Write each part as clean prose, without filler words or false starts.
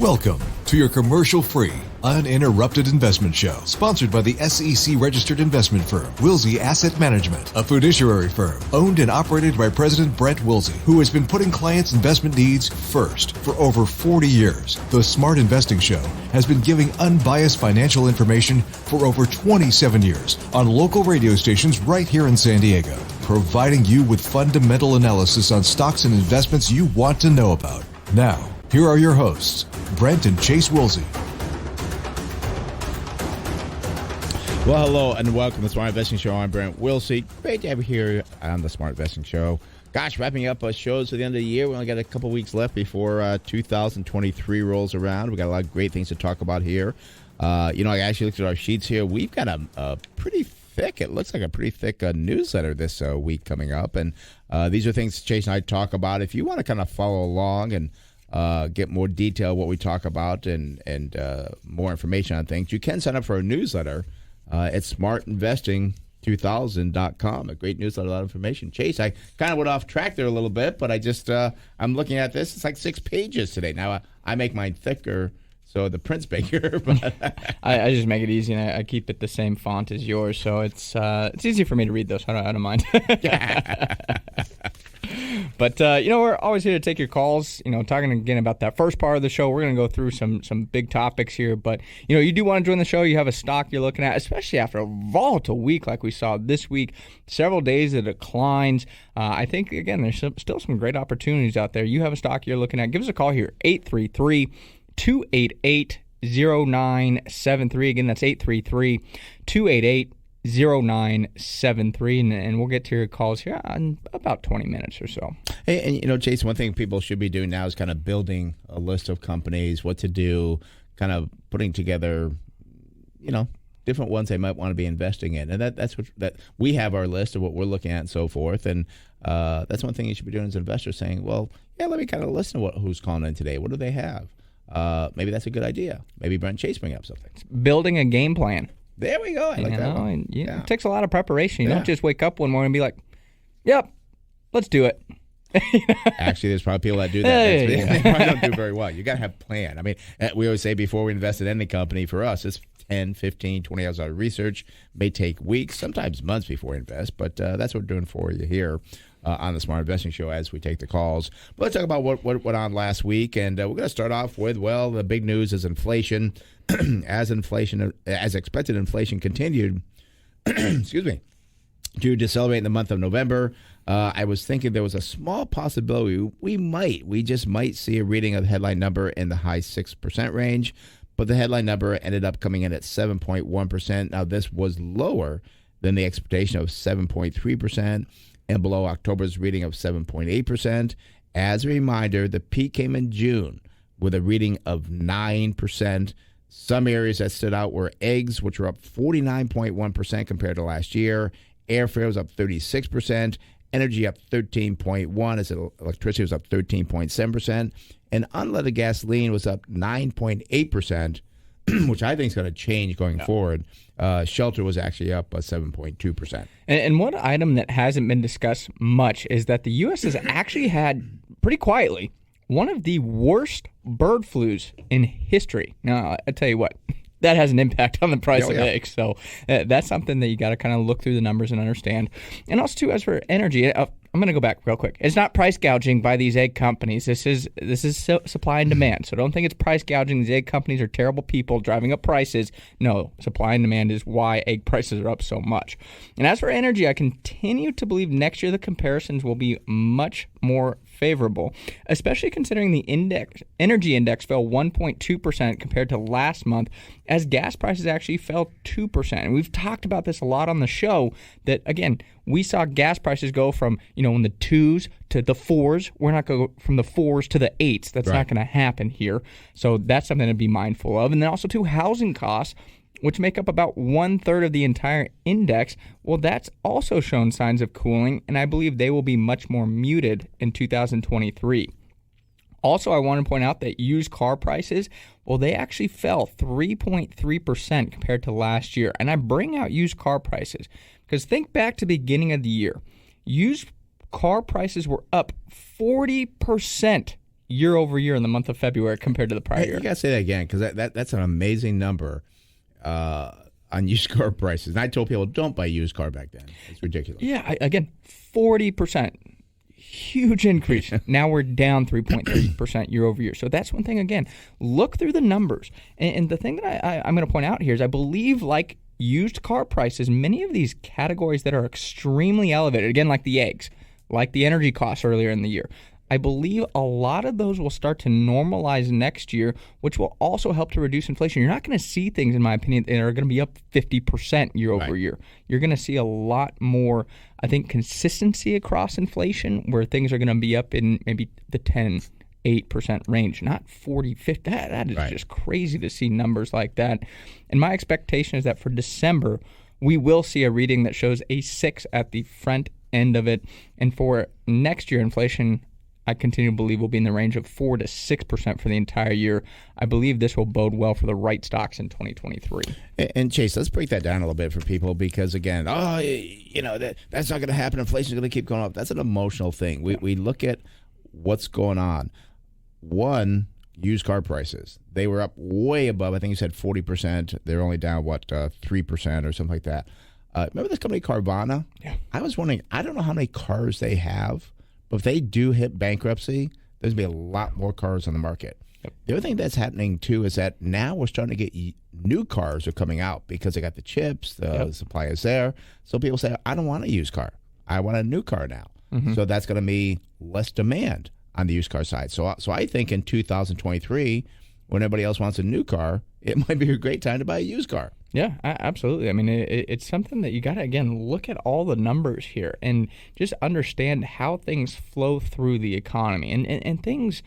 Welcome to your commercial-free, uninterrupted investment show, sponsored by the SEC-registered investment firm, Wilsey Asset Management, a fiduciary firm owned and operated by President Brent Wilsey, who has been putting clients' investment needs first for over 40 years. The Smart Investing Show has been giving unbiased financial information for over 27 years on local radio stations right here in San Diego, providing you with fundamental analysis on stocks and investments you want to know about. Now, here are your hosts, Brent and Chase Wilsey. Well, hello and welcome to the Smart Investing Show. I'm Brent Wilsey. Great to have you here on the Smart Investing Show. Gosh, wrapping up shows at the end of the year. We only got a couple weeks left before 2023 rolls around. We got a lot of great things to talk about here. I actually looked at our sheets here. We've got a pretty thick, it looks like a pretty thick newsletter this week coming up. And these are things Chase and I talk about. If you want to kind of follow along and get more detail what we talk about and more information on things, you can sign up for a newsletter at smartinvesting2000.com. A great newsletter, a lot of information. Chase, I kind of went off track there a little bit, but I just I'm looking at this. It's like 6 pages today. Now I make mine thicker, so the print's bigger. But I just make it easy, and I keep it the same font as yours, so it's easy for me to read those. I don't mind. But, we're always here to take your calls, talking again about that first part of the show. We're going to go through some big topics here. But, you do want to join the show. You have a stock you're looking at, especially after a volatile week like we saw this week, several days of declines. I think, again, there's still some great opportunities out there. You have a stock you're looking at. Give us a call here, 833-288-0973. Again, that's 833-288-0973, and we'll get to your calls here in about 20 minutes or so. Hey, and Chase, one thing people should be doing now is kind of building a list of companies, what to do, kind of putting together, different ones they might want to be investing in. And that's what we have our list of what we're looking at and so forth. And that's one thing you should be doing as an investor, saying, well, yeah, let me kind of listen to who's calling in today. What do they have? Maybe that's a good idea. Maybe Brent Chase bring up something. It's building a game plan. There we go. I like that one. It takes a lot of preparation. You don't just wake up one morning and be like, yep, let's do it. Actually, there's probably people that do that. They probably don't do very well. You got to have a plan. I mean, we always say before we invest in any company, for us, it's 10, 15, 20 hours of research. May take weeks, sometimes months before we invest, but that's what we're doing for you here on the Smart Investing Show as we take the calls. But let's talk about what went on last week, and we're going to start off with, the big news is inflation. As expected, inflation continued, excuse me, to decelerate in the month of November. I was thinking there was a small possibility we just might see a reading of the headline number in the high 6% range, but the headline number ended up coming in at 7.1%. Now, this was lower than the expectation of 7.3% and below October's reading of 7.8%. As a reminder, the peak came in June with a reading of 9%. Some areas that stood out were eggs, which were up 49.1% compared to last year. Airfare was up 36%. Energy up 13.1%, as electricity was up 13.7%. And unleaded gasoline was up 9.8%, which I think is going to change going forward. Shelter was actually up 7.2%. And one item that hasn't been discussed much is that the U.S. has actually had, pretty quietly, one of the worst bird flus in history. Now, I tell you what, that has an impact on the price of eggs. So that's something that you got to kind of look through the numbers and understand. And also, too, as for energy, I'm going to go back real quick. It's not price gouging by these egg companies. This is supply and demand. So don't think it's price gouging. These egg companies are terrible people driving up prices. No, supply and demand is why egg prices are up so much. And as for energy, I continue to believe next year the comparisons will be much more favorable, especially considering the energy index fell 1.2% compared to last month, as gas prices actually fell 2%. And we've talked about this a lot on the show, that, again, we saw gas prices go from, in the 2s to the 4s. We're not going to go from the 4s to the 8s. That's not going to happen here. So that's something to be mindful of. And then also, too, housing costs, which make up about 1/3 of the entire index, well, that's also shown signs of cooling, and I believe they will be much more muted in 2023. Also, I want to point out that used car prices, well, they actually fell 3.3% compared to last year. And I bring out used car prices because think back to the beginning of the year. Used car prices were up 40% year over year in the month of February compared to the prior year. You got to say that again, because that's an amazing number on used car prices. And I told people, don't buy used car back then. It's ridiculous. Yeah, again, 40%. Huge increase. Now we're down 3.3% year over year. So that's one thing, again, look through the numbers. And the thing that I'm going to point out here is I believe, like used car prices, many of these categories that are extremely elevated, again, like the eggs, like the energy costs earlier in the year, I believe a lot of those will start to normalize next year, which will also help to reduce inflation. You're not going to see things, in my opinion, that are going to be up 50% year over year. You're going to see a lot more, I think, consistency across inflation, where things are going to be up in maybe the 8% range, not 40, 50. That is just crazy to see numbers like that. And my expectation is that for December, we will see a reading that shows a 6 at the front end of it. And for next year, inflation, I continue to believe, will be in the range of 4 to 6% for the entire year. I believe this will bode well for the right stocks in 2023. And Chase, let's break that down a little bit for people, because again, that's not going to happen. Inflation is going to keep going up. That's an emotional thing. We look at what's going on. One, used car prices. They were up way above, I think you said 40%. They're only down, 3% or something like that. Remember this company Carvana? Yeah. I was wondering, I don't know how many cars they have, but if they do hit bankruptcy, there's going to be a lot more cars on the market. Yep. The other thing that's happening, too, is that now we're starting to get new cars are coming out because they got the chips, the supply is there. So people say, I don't want a used car. I want a new car now. Mm-hmm. So that's going to be less demand on the used car side. So I think in 2023, when everybody else wants a new car, it might be a great time to buy a used car. Yeah, absolutely. I mean, it's something that you got to, again, look at all the numbers here and just understand how things flow through the economy. And things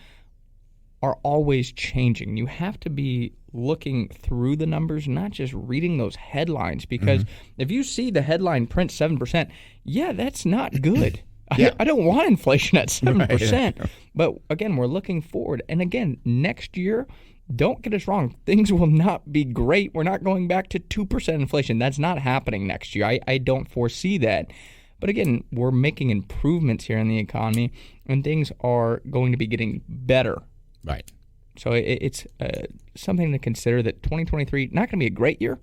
are always changing. You have to be looking through the numbers, not just reading those headlines, because if you see the headline print 7%, that's not good. Yeah. I don't want inflation at 7%. Right. But again, we're looking forward. And again, next year, don't get us wrong, things will not be great. We're not going back to 2% inflation. That's not happening next year. I don't foresee that. But again, we're making improvements here in the economy, and things are going to be getting better. Right. So it's something to consider, that 2023, not going to be a great year,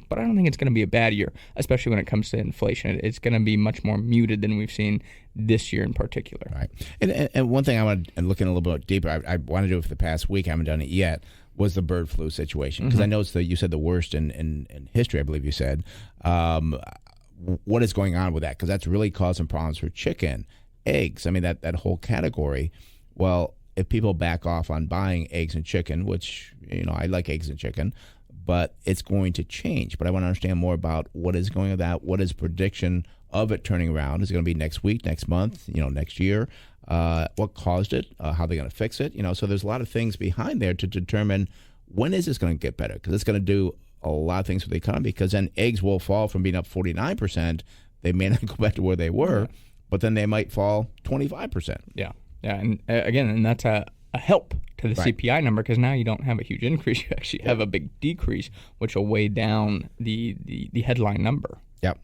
but I don't think it's going to be a bad year, especially when it comes to inflation. It's going to be much more muted than we've seen this year in particular. Right. And one thing I want to look in a little bit deeper, I want to do it for the past week, I haven't done it yet, was the bird flu situation. Because I know you said the worst in history, I believe you said. What is going on with that? Because that's really causing problems for chicken, eggs. I mean, that whole category. Well, if people back off on buying eggs and chicken, which, I like eggs and chicken, but it's going to change. But I want to understand more about what is going on with that. What is prediction of it turning around? Is it going to be next week, next month, next year? What caused it? How they're going to fix it? So there's a lot of things behind there to determine when is this going to get better, because it's going to do a lot of things with the economy, because then eggs will fall from being up 49%. They may not go back to where they were, but then they might fall 25%. Yeah. And again, that's a help to the CPI number, because now you don't have a huge increase. You actually have a big decrease, which will weigh down the headline number. Yep.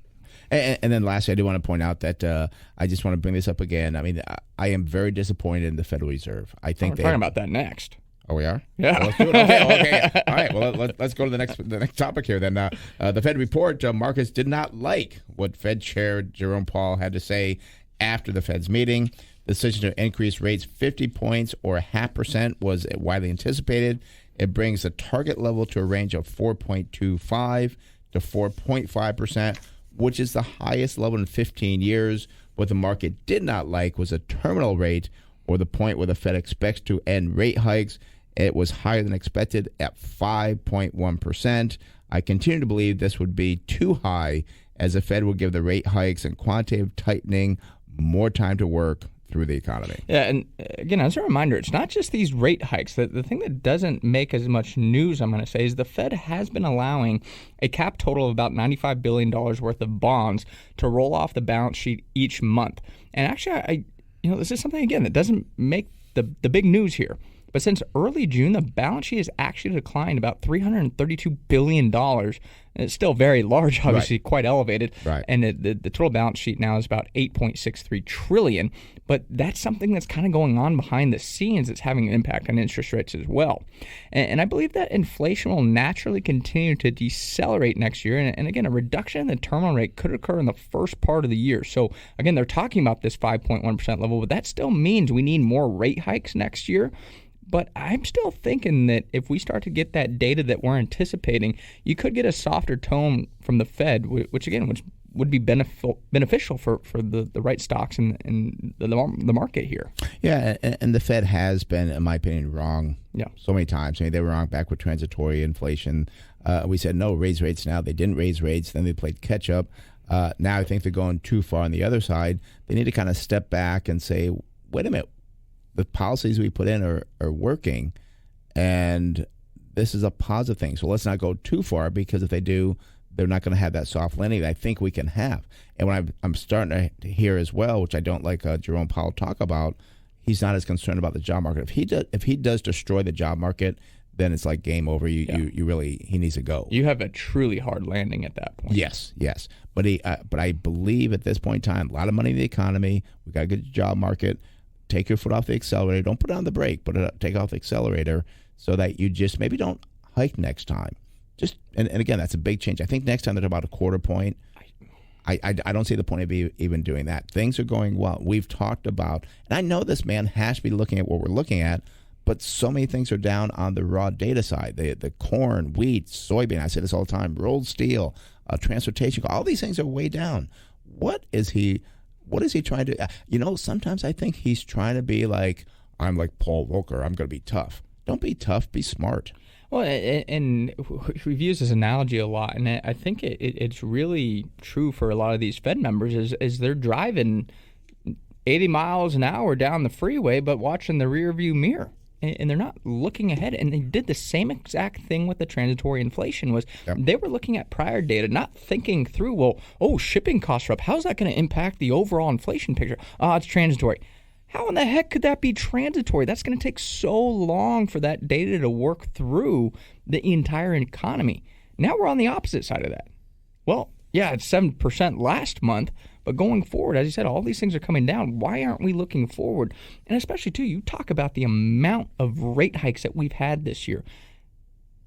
And then lastly, I do want to point out that I just want to bring this up again. I mean, I am very disappointed in the Federal Reserve. I think we're talking about that next. Oh, we are? Yeah. Well, let's do it. Okay. All right. Well, let's go to the next topic here then. The Fed report, markets did not like what Fed Chair Jerome Powell had to say after the Fed's meeting. The decision to increase rates 50 points or 0.5% was widely anticipated. It brings the target level to a range of 4.25 to 4.5%, which is the highest level in 15 years. What the market did not like was a terminal rate, or the point where the Fed expects to end rate hikes. It was higher than expected at 5.1%. I continue to believe this would be too high, as the Fed will give the rate hikes and quantitative tightening more time to work through the economy. Yeah, and again, as a reminder, it's not just these rate hikes. The thing that doesn't make as much news, I'm going to say, is the Fed has been allowing a cap total of about $95 billion worth of bonds to roll off the balance sheet each month. And actually, this is something, again, that doesn't make the big news here. But since early June, the balance sheet has actually declined about $332 billion. It's still very large, obviously quite elevated. Right. And the total balance sheet now is about $8.63 trillion. But that's something that's kind of going on behind the scenes that's having an impact on interest rates as well. And I believe that inflation will naturally continue to decelerate next year. And again, a reduction in the terminal rate could occur in the first part of the year. So again, they're talking about this 5.1% level, but that still means we need more rate hikes next year. But I'm still thinking that if we start to get that data that we're anticipating, you could get a softer tone from the Fed, which would be beneficial for the right stocks in the market here. Yeah, and the Fed has been, in my opinion, wrong so many times. I mean, they were wrong back with transitory inflation. We said, no, raise rates now. They didn't raise rates. Then they played catch up. Now I think they're going too far on the other side. They need to kind of step back and say, wait a minute. The policies we put in are working, and this is a positive thing. So let's not go too far, because if they do, they're not going to have that soft landing that I think we can have. And when I'm starting to hear as well, which I don't like Jerome Powell talk about, he's not as concerned about the job market. If he does destroy the job market, then it's like game over. He needs to go. You have a truly hard landing at that point. Yes. But I believe at this point in time, a lot of money in the economy. We got a good job market. Take your foot off the accelerator. Don't put it on the brake. Take off the accelerator so that you just maybe don't hike next time. And again, that's a big change. I think next time they're about a quarter point. I don't see the point of even doing that. Things are going well. We've talked about, and I know this man has to be looking at what we're looking at, but so many things are down on the raw data side. The corn, wheat, soybean. I say this all the time. Rolled steel, transportation. All these things are way down. What is he trying to? Sometimes I think he's trying to be like, I'm like Paul Volcker. I'm going to be tough. Don't be tough. Be smart. Well, and we've used this analogy a lot, and I think it's really true for a lot of these Fed members is they're driving 80 miles an hour down the freeway, but watching the rear view mirror, and they're not looking ahead. And they did the same exact thing with the transitory inflation. They were looking at prior data, not thinking through, shipping costs are up. How's that going to impact the overall inflation picture? It's transitory. How in the heck could that be transitory? That's going to take so long for that data to work through the entire economy. Now we're on the opposite side of that. Well, yeah, it's 7% last month, but going forward, as you said, all these things are coming down. Why aren't we looking forward? And especially, too, you talk about the amount of rate hikes that we've had this year.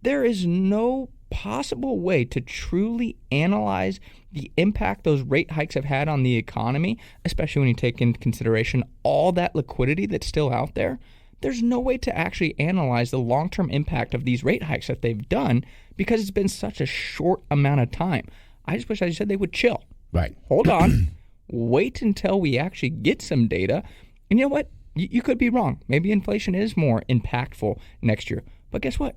There is no possible way to truly analyze the impact those rate hikes have had on the economy, especially when you take into consideration all that liquidity that's still out there. There's no way to actually analyze the long-term impact of these rate hikes that they've done because it's been such a short amount of time. I just wish, as you said, they would chill. Right. Hold on. Wait until we actually get some data. And you know what? You could be wrong. Maybe inflation is more impactful next year. But guess what?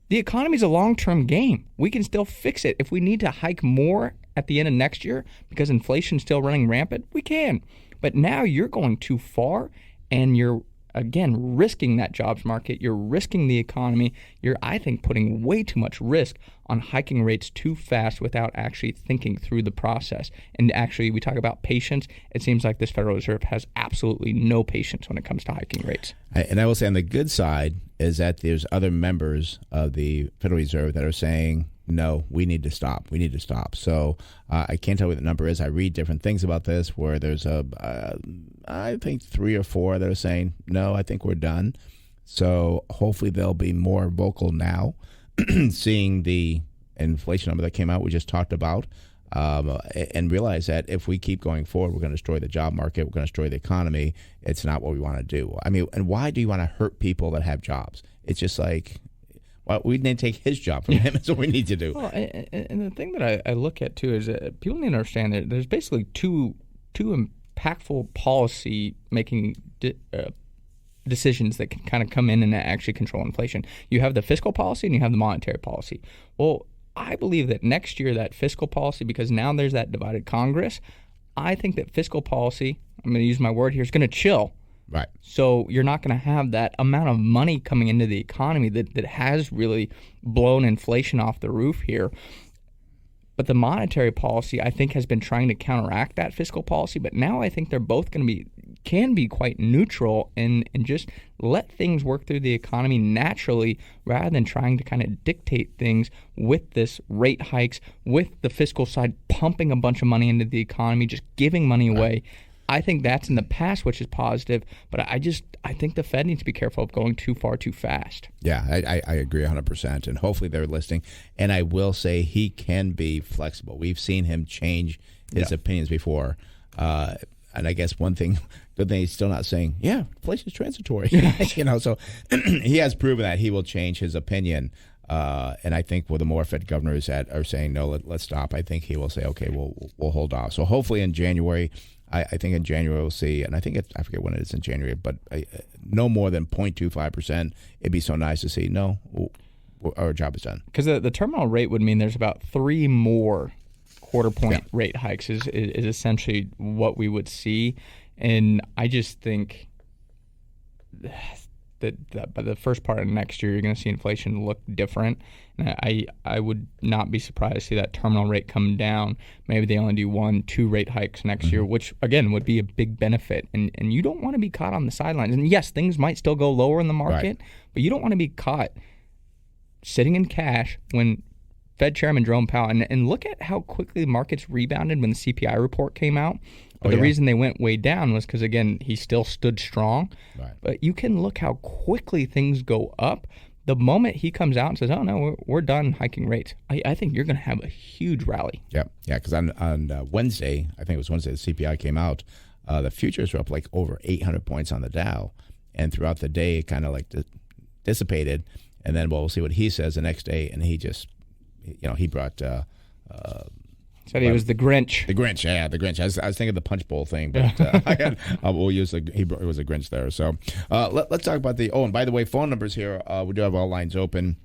The economy is a long-term game. We can still fix it. If we need to hike more at the end of next year because inflation's still running rampant, we can. But now you're going too far, and you're, again, risking that jobs market. You're risking the economy. You're, I think, putting way too much risk on hiking rates too fast without actually thinking through the process. And actually, we talk about patience. It seems like this Federal Reserve has absolutely no patience when it comes to hiking rates. And I will say on the good side is that there's other members of the Federal Reserve that are saying, no, we need to stop. We need to stop. So I can't tell you what the number is. I read different things about this where there's I think 3 or 4 that are saying, no, I think we're done. So hopefully they'll be more vocal now, seeing the inflation number that came out we just talked about, and realize that if we keep going forward, we're going to destroy the job market, we're going to destroy the economy. It's not what we want to do. I mean, and why do you want to hurt people that have jobs? It's just like, well, we didn't take his job from him. That's what we need to do. Well, and the thing that I look at, too, is that people need to understand that there's basically two impactful policy-making decisions that can kind of come in and actually control inflation. You have the fiscal policy and you have the monetary policy. Well, I believe that next year that fiscal policy, because now there's that divided Congress, I think that fiscal policy, I'm going to use my word here, is going to chill. Right. So you're not going to have that amount of money coming into the economy that has really blown inflation off the roof here. But the monetary policy, I think, has been trying to counteract that fiscal policy. But now I think they're both going to be can be quite neutral and just let things work through the economy naturally rather than trying to kind of dictate things with this rate hikes, with the fiscal side pumping a bunch of money into the economy, just giving money away. I think that's in the past, which is positive, but I think the Fed needs to be careful of going too far too fast. Yeah, I agree 100%, and hopefully they're listening. And I will say he can be flexible. We've seen him change his opinions before. And I guess one thing, good thing he's still not saying, yeah, inflation is transitory. So he has proven that he will change his opinion. And I think with the more Fed governors that are saying, no, let's stop, I think he will say, okay, we'll hold off. So hopefully in January, I think in January we'll see, and I think I forget when it is in January, but no more than 0.25%. It'd be so nice to see, no, our job is done. Because the terminal rate would mean there's about 3 more quarter-point rate hikes is essentially what we would see. And I just think that by the first part of next year, you're going to see inflation look different. And I would not be surprised to see that terminal rate come down. Maybe they only do 1-2 rate hikes next year, which, again, would be a big benefit. And you don't want to be caught on the sidelines. And, yes, things might still go lower in the market, but you don't want to be caught sitting in cash when Fed Chairman Jerome Powell, and look at how quickly the markets rebounded when the CPI report came out. But the reason they went way down was because, again, he still stood strong. Right. But you can look how quickly things go up. The moment he comes out and says, oh, no, we're done hiking rates, I think you're going to have a huge rally. Yeah, because on Wednesday, I think it was Wednesday, the CPI came out. The futures were up like over 800 points on the Dow. And throughout the day, it kind of like dissipated. And then we'll see what he says the next day. And he just, he brought... said he was the Grinch. The Grinch, yeah, the Grinch. I was thinking of the Punch Bowl thing, but we'll use it was a Grinch there. So let's talk about and by the way, phone numbers here. We do have all lines open.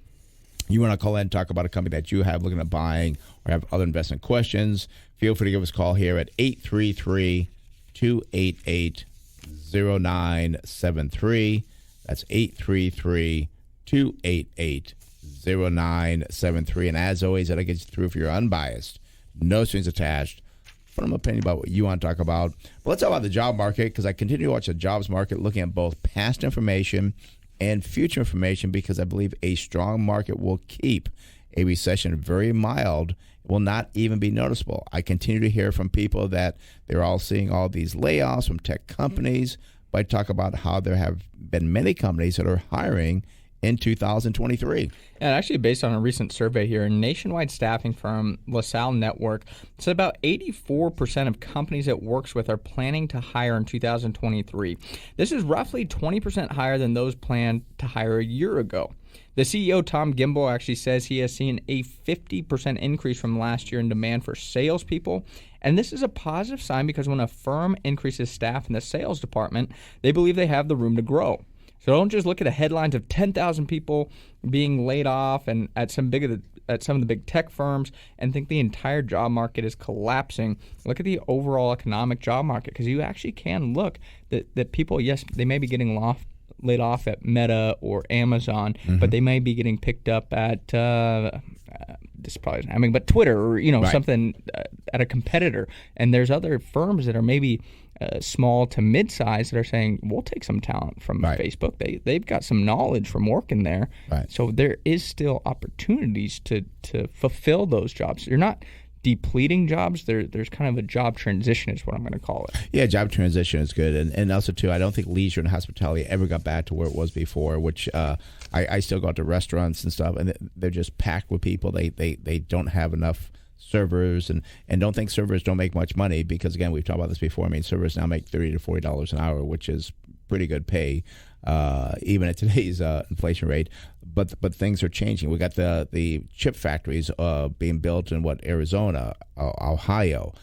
You want to call in and talk about a company that you have looking at buying or have other investment questions, feel free to give us a call here at 833-288-0973. That's 833-288-0973. And as always, that'll get you through if you're unbiased. No strings attached. From opinion about what you want to talk about. But let's talk about the job market, because I continue to watch the jobs market, looking at both past information and future information, because I believe a strong market will keep a recession very mild. It will not even be noticeable. I continue to hear from people that they're all seeing all these layoffs from tech companies, but I talk about how there have been many companies that are hiring in 2023. And actually, based on a recent survey here, a nationwide staffing firm, LaSalle Network, said about 84% of companies it works with are planning to hire in 2023. This is roughly 20% higher than those planned to hire a year ago. The CEO, Tom Gimbel, actually says he has seen a 50% increase from last year in demand for salespeople. And this is a positive sign, because when a firm increases staff in the sales department, they believe they have the room to grow. So don't just look at the headlines of 10,000 people being laid off and at some of the big tech firms and think the entire job market is collapsing. Look at the overall economic job market, because you actually can look that people, yes, they may be getting laid off at Meta or Amazon, but they may be getting picked up at this probably isn't happening, but Twitter or something at a competitor. And there's other firms that are maybe small to mid-size that are saying, we'll take some talent from Facebook. They've got some knowledge from working there. Right. So there is still opportunities to fulfill those jobs. You're not depleting jobs. There's kind of a job transition is what I'm going to call it. Yeah, job transition is good. And also, too, I don't think leisure and hospitality ever got back to where it was before, which I still go out to restaurants and stuff, and they're just packed with people. They don't have enough servers, and don't think servers don't make much money, because, again, we've talked about this before. I mean, servers now make $30 to $40 an hour, which is pretty good pay, even at today's inflation rate. But things are changing. We got the chip factories being built in Arizona, Ohio.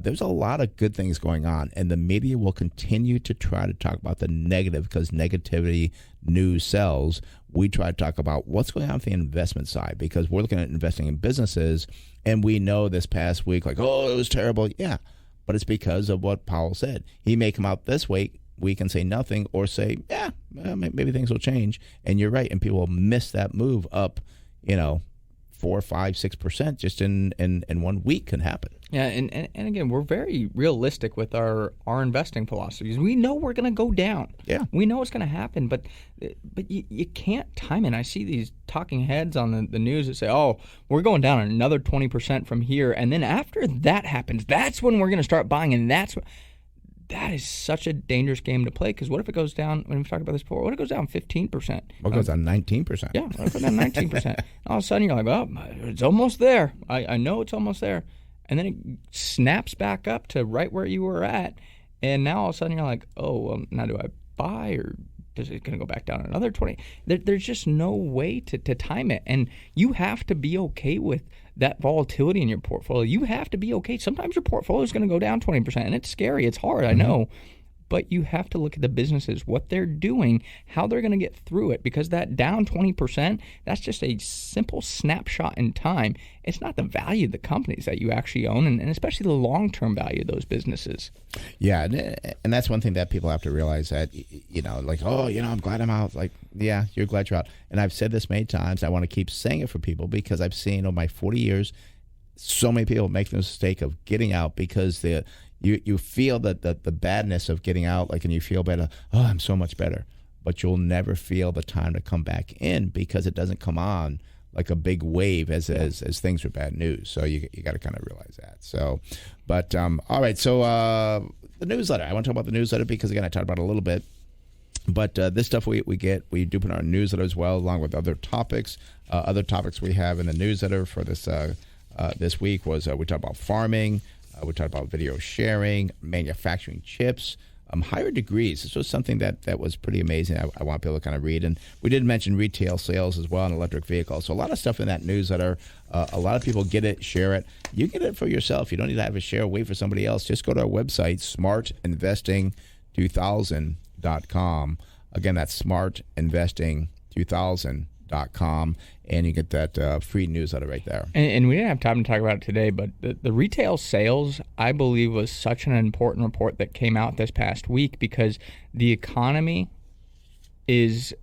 There's a lot of good things going on, and the media will continue to try to talk about the negative, because negativity news sells. We try to talk about what's going on with the investment side, because we're looking at investing in businesses, and we know this past week, it was terrible. Yeah, but it's because of what Powell said. He may come out this week and say nothing, or say, maybe things will change. And you're right, and people will miss that move up, 4 4, 5, 6% just in 1 week can happen. Yeah, and again, we're very realistic with our investing philosophies. We know we're going to go down. Yeah. We know it's going to happen, but you can't time it. I see these talking heads on the news that say, oh, we're going down another 20% from here, and then after that happens, that's when we're going to start buying, and that is such a dangerous game to play, because what if it goes down, when we've talked about this before, what if it goes down 15%? What goes down 19%? Yeah, what if it goes down 19%? All of a sudden you're like, oh, it's almost there. I know it's almost there. And then it snaps back up to right where you were at, and now all of a sudden you're like, oh, well, now do I buy, or is it going to go back down another 20? There's just no way to time it, and you have to be okay with that volatility in your portfolio. You have to be okay. Sometimes your portfolio is going to go down 20%, and it's scary. It's hard, I know. But you have to look at the businesses, what they're doing, how they're going to get through it, because that down 20%, that's just a simple snapshot in time. It's not the value of the companies that you actually own, and especially the long-term value of those businesses. Yeah, and that's one thing that people have to realize, that, like, oh, I'm glad I'm out. Like, yeah, you're glad you're out. And I've said this many times. I want to keep saying it for people, because I've seen over my 40 years, so many people make the mistake of getting out because you feel that the badness of getting out, like, and you feel better. Oh, I'm so much better. But you'll never feel the time to come back in, because it doesn't come on like a big wave as things are bad news. So you got to kind of realize that. So, but all right. So the newsletter. I want to talk about the newsletter because, again, I talked about it a little bit. But this stuff we do put in our newsletter as well, along with other topics. Other topics we have in the newsletter for this week was we talked about farming. We talked about video sharing, manufacturing chips, higher degrees. This was something that was pretty amazing. I want people to kind of read. And we did mention retail sales as well and electric vehicles. So a lot of stuff in that newsletter. A lot of people get it, share it. You get it for yourself. You don't need to have a share, wait for somebody else. Just go to our website, smartinvesting2000.com. Again, that's smartinvesting2000.com, and you get that free newsletter right there. And we didn't have time to talk about it today, but the retail sales, I believe, was such an important report that came out this past week, because the economy is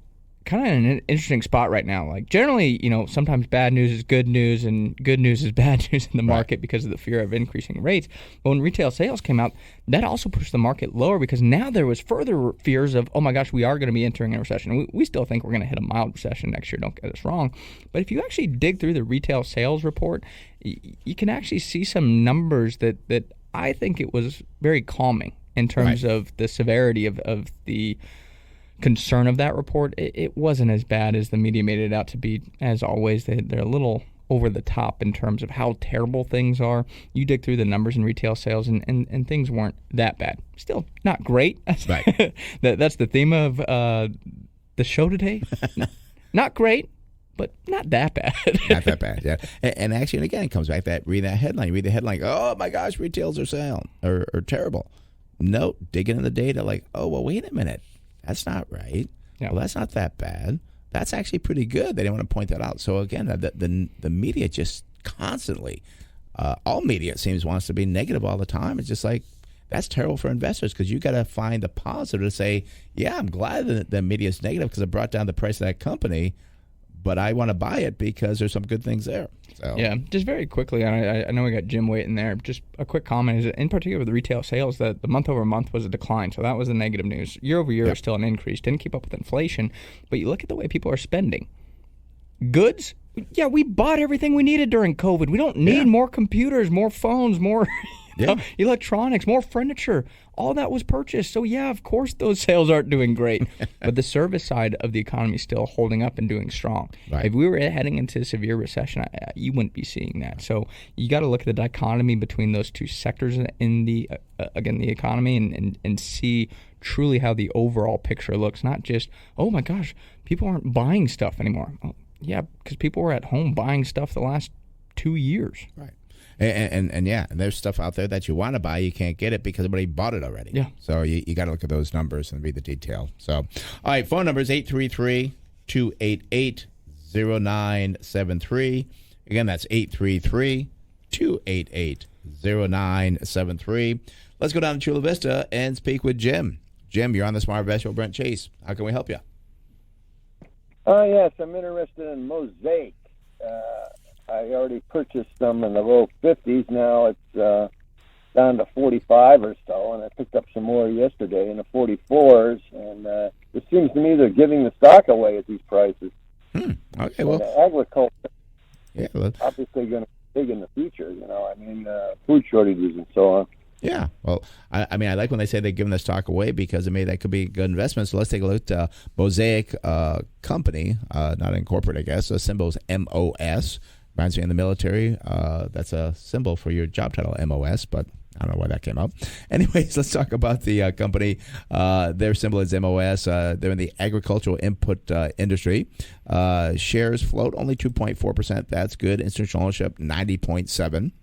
kind of in an interesting spot right now. Like, generally, sometimes bad news is good news, and good news is bad news in the market because of the fear of increasing rates. But when retail sales came out, that also pushed the market lower, because now there was further fears of, oh my gosh, we are going to be entering a recession. We still think we're going to hit a mild recession next year, don't get us wrong. But if you actually dig through the retail sales report, you can actually see some numbers that I think it was very calming in terms of the severity of the concern of that report. It wasn't as bad as the media made it out to be. As always, they're a little over the top in terms of how terrible things are. You dig through the numbers in retail sales, and things weren't that bad. Still not great. Right. That's the theme of the show today. Not great, but not that bad. Not that bad, yeah. And actually, and again, it comes back to that, read that headline. You read the headline, oh my gosh, retails are selling or terrible. No, digging in the data, like, oh, well, wait a minute. That's not right. Yeah. Well, that's not that bad. That's actually pretty good. They didn't want to point that out. So again, the media just constantly, all media, it seems, wants to be negative all the time. It's just like, that's terrible for investors, because you got to find the positive to say, yeah, I'm glad that the media is negative because it brought down the price of that company, but I want to buy it because there's some good things there. So. Yeah, just very quickly, I know we got Jim waiting there. Just a quick comment is, in particular with the retail sales, that the month over month was a decline. So that was the negative news. Year over year is still an increase. Didn't keep up with inflation. But you look at the way people are spending. Goods, yeah, we bought everything we needed during COVID. We don't need more computers, more phones, more electronics, more furniture. All that was purchased. So, yeah, of course those sales aren't doing great. But the service side of the economy is still holding up and doing strong. Right. If we were heading into a severe recession, you wouldn't be seeing that. So you got to look at the dichotomy between those two sectors in the economy and see truly how the overall picture looks. Not just, oh, my gosh, people aren't buying stuff anymore. Well, yeah, because people were at home buying stuff the last 2 years. Right. And there's stuff out there that you want to buy, you can't get it because everybody bought it already. Yeah. So you got to look at those numbers and read the detail. So, all right, phone number is 833-288-0973. Again, that's 833-288-0973. Let's go down to Chula Vista and speak with Jim. Jim, you're on the Smart Investor with Brent Chase. How can we help you? Yes, I'm interested in Mosaic. I already purchased them in the low 50s. Now it's down to 45 or so, and I picked up some more yesterday in the 44s. And it seems to me they're giving the stock away at these prices. Okay, well, agriculture, obviously going to be big in the future. Food shortages and so on. Yeah, well, I like when they say they're giving the stock away because that could be a good investment. So let's take a look at Mosaic Company, not incorporate, I guess. The symbol is MOS. Reminds me in the military. That's a symbol for your job title, MOS, but I don't know why that came up. Anyways, let's talk about the company. Their symbol is MOS. They're in the agricultural input industry. Shares float only 2.4%. That's good. Institutional ownership 90.7%.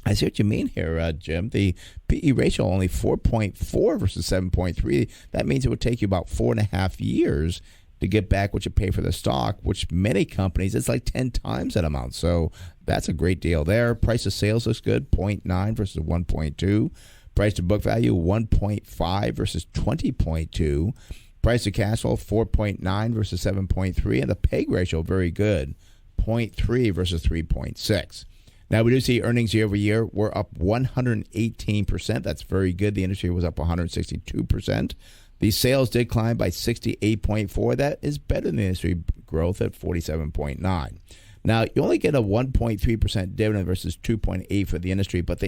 I see what you mean here, Jim. The PE ratio only 4.4 versus 7.3. That means it would take you about 4.5 years to get back what you pay for the stock, which many companies, it's like 10 times that amount. So that's a great deal there. Price of sales looks good, 0.9 versus 1.2. Price to book value, 1.5 versus 20.2. Price to cash flow, 4.9 versus 7.3. And the PEG ratio, very good, 0.3 versus 3.6. Now, we do see earnings year over year. We're up 118%. That's very good. The industry was up 162%. The sales did climb by 68.4%. That is better than the industry growth at 47.9%. Now, you only get a 1.3% dividend versus 2.8% for the industry, but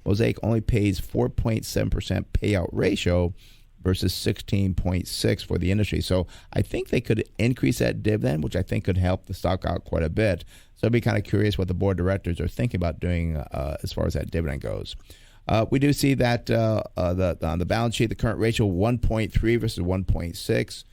Mosaic only pays 4.7% payout ratio versus 16.6% for the industry. So I think they could increase that dividend, which I think could help the stock out quite a bit. So I'd be kind of curious what the board of directors are thinking about doing as far as that dividend goes. We do see that on the balance sheet, the current ratio 1.3 versus 1.6.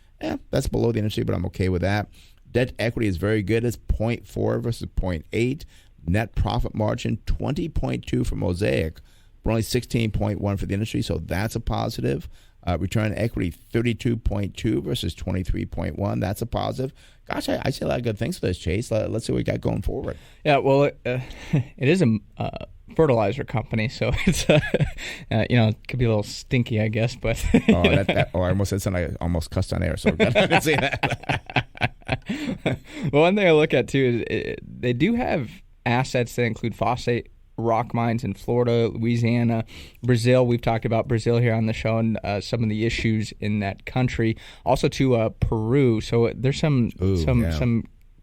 That's below the industry, but I'm okay with that. Debt to equity is very good. It's 0.4 versus 0.8. Net profit margin 20.2 for Mosaic, but only 16.1 for the industry, so that's a positive. Return on equity 32.2 versus 23.1. That's a positive. Gosh, I see a lot of good things for this, Chase. Let's see what we got going forward. Yeah, well, it is a fertilizer company, so it's it could be a little stinky, I guess. But I almost said something. I almost cussed on air, so I didn't say that. Well, one thing I look at too is they do have assets that include phosphate rock mines in Florida, Louisiana, Brazil. We've talked about Brazil here on the show and some of the issues in that country. Also to Peru. So there's some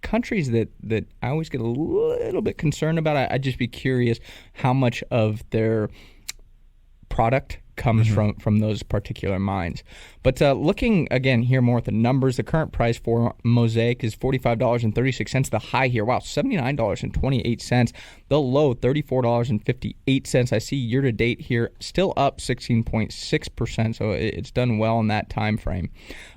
countries that I always get a little bit concerned about. I'd just be curious how much of their product comes from those particular mines. But looking again here more at the numbers, the current price for Mosaic is $45.36. The high here, wow, $79.28. The low, $34.58. I see year to date here still up 16.6%. So it's done well in that time frame.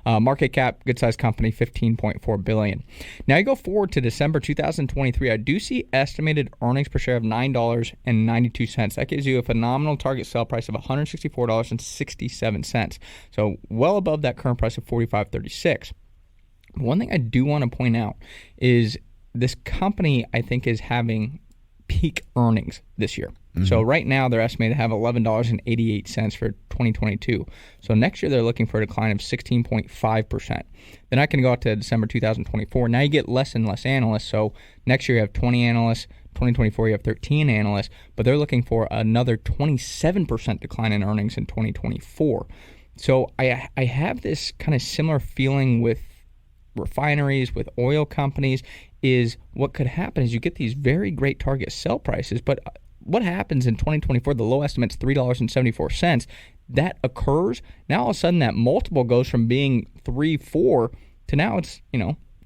Market cap, good sized company, $15.4 billion. Now you go forward to December 2023. I do see estimated earnings per share of $9.92. That gives you a phenomenal target sale price of $164.67. So well above that current price of $45.36. One thing I do want to point out is this company, I think, is having peak earnings this year. So right now they're estimated to have $11.88 for 2022. So next year they're looking for a decline of 16.5%. Then I can go out to December 2024. Now you get less and less analysts. So next year you have 20 analysts. 2024 you have 13 analysts. But they're looking for another 27% decline in earnings in 2024. So I have this kind of similar feeling with refineries, with oil companies, is what could happen is you get these very great target sell prices, but what happens in 2024, the low estimate's $3.74. That occurs. Now all of a sudden that multiple goes from being 3-4 to now it's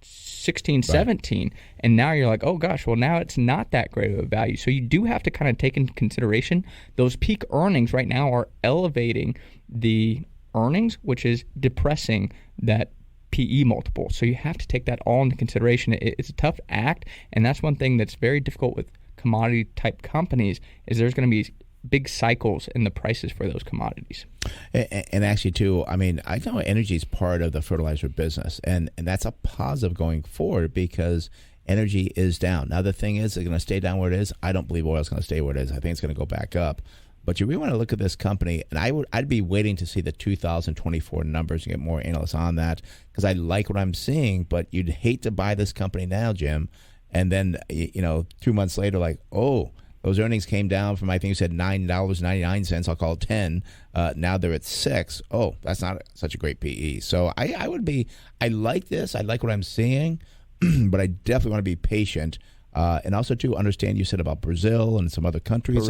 16, 17. Right. And now you're like, oh gosh, well now it's not that great of a value. So you do have to kind of take into consideration those peak earnings right now are elevating the earnings, which is depressing that PE multiple. So you have to take that all into consideration. It's a tough act, and that's one thing that's very difficult with commodity type companies is there's going to be big cycles in the prices for those commodities. And actually too, I know energy is part of the fertilizer business, and that's a positive going forward because energy is down. Now the thing is, it's going to stay down where it is. I don't believe oil is going to stay where it is. I think it's going to go back up. But you really want to look at this company, and I'd be waiting to see the 2024 numbers and get more analysts on that because I like what I'm seeing, but you'd hate to buy this company now, Jim, and then 2 months later, like, oh, those earnings came down from, I think you said $9.99. I'll call it 10. Now they're at 6. Oh, that's not such a great PE. So I like this. I like what I'm seeing, but I definitely want to be patient. And also to understand, you said about Brazil and some other countries,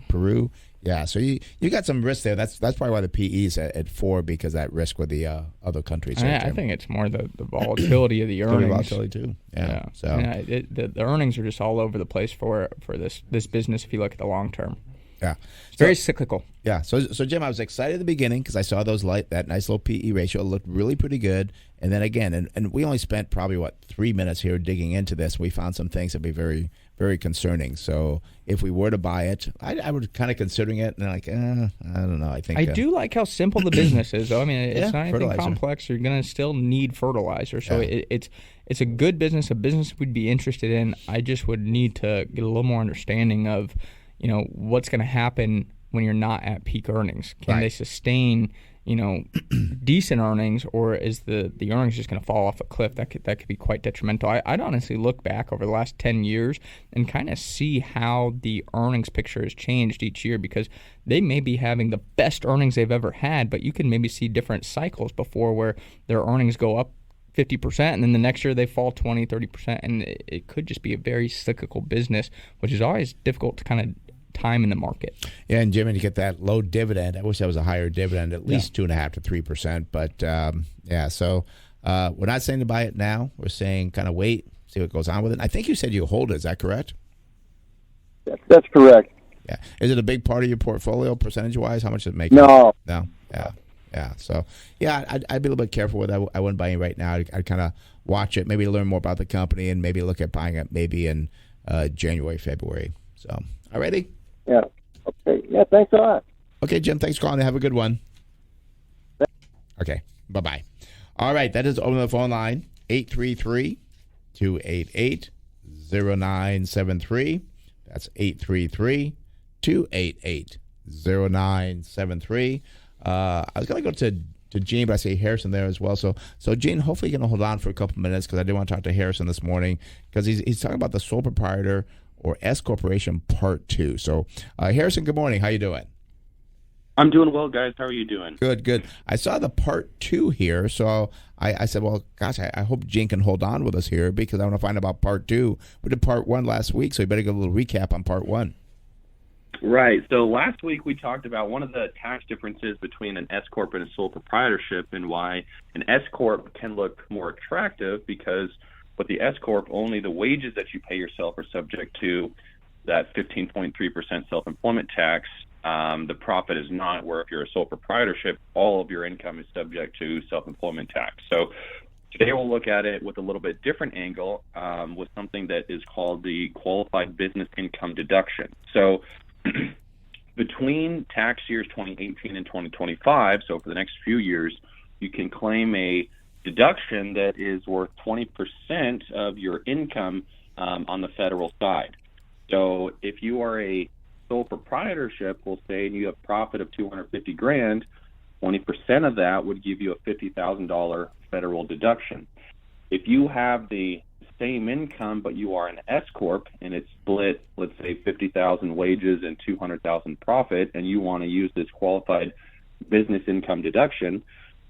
Peru. Yeah, so you got some risk there. That's probably why the PE is at 4, because of that risk with the other countries. I think it's more the volatility of the earnings. Volatility too. Yeah. So the earnings are just all over the place for this business if you look at the long term. Yeah, it's very cyclical. Yeah. So Jim, I was excited at the beginning because I saw that nice little PE ratio. It looked really pretty good. And then again, and we only spent probably 3 minutes here digging into this. We found some things that would be very, very concerning. So if we were to buy it, I would kind of considering it, and I don't know. I do like how simple the business is, though. I mean, it's not anything complex. You're going to still need fertilizer, so it's a good business, a business we'd be interested in. I just would need to get a little more understanding of, what's going to happen when you're not at peak earnings. Can they sustain, decent earnings, or is the earnings just going to fall off a cliff? That could be quite detrimental. I'd honestly look back over the last 10 years and kind of see how the earnings picture has changed each year, because they may be having the best earnings they've ever had, but you can maybe see different cycles before where their earnings go up 50%, and then the next year they fall 20, 30%, and it could just be a very cyclical business, which is always difficult to kind of time in the market. Yeah, and Jim, and you get that low dividend. I wish that was a higher dividend, at least 2.5 to 3%. But so we're not saying to buy it now. We're saying kind of wait, see what goes on with it. I think you said you hold it. Is that correct? That's correct. Yeah. Is it a big part of your portfolio, percentage-wise? How much does it make? No. Yeah. So, I'd be a little bit careful with it. I wouldn't buy it right now. I'd kind of watch it, maybe learn more about the company, and maybe look at buying it maybe in January, February. So, all righty? Yeah. Okay. Yeah, thanks a lot. Okay, Jim, thanks for calling. Have a good one. Okay, bye-bye. All right, that is over the phone line, 833-288-0973. That's 833-288-0973. I was going to go to Gene, but I see Harrison there as well. So Gene, hopefully you're going to hold on for a couple minutes, because I did want to talk to Harrison this morning, because he's talking about the sole proprietor or S-Corporation Part 2. So, Harrison, good morning. How you doing? I'm doing well, guys. How are you doing? Good. I saw the Part 2 here, so I said, well, gosh, I hope Gene can hold on with us here, because I want to find out about Part 2. We did Part 1 last week, so you better get a little recap on Part 1. Right. So last week we talked about one of the tax differences between an S-Corp and a sole proprietorship, and why an S-Corp can look more attractive, because with the S-Corp, only the wages that you pay yourself are subject to that 15.3% self-employment tax. The profit is not, where if you're a sole proprietorship, all of your income is subject to self-employment tax. So today we'll look at it with a little bit different angle, with something that is called the qualified business income deduction. So between tax years 2018 and 2025, so for the next few years, you can claim a deduction that is worth 20% of your income on the federal side. So if you are a sole proprietorship, we'll say, and you have profit of $250,000, 20% of that would give you a $50,000 federal deduction. If you have the same income, but you are an S-Corp, and it's split, let's say 50,000 wages and 200,000 profit, and you want to use this qualified business income deduction,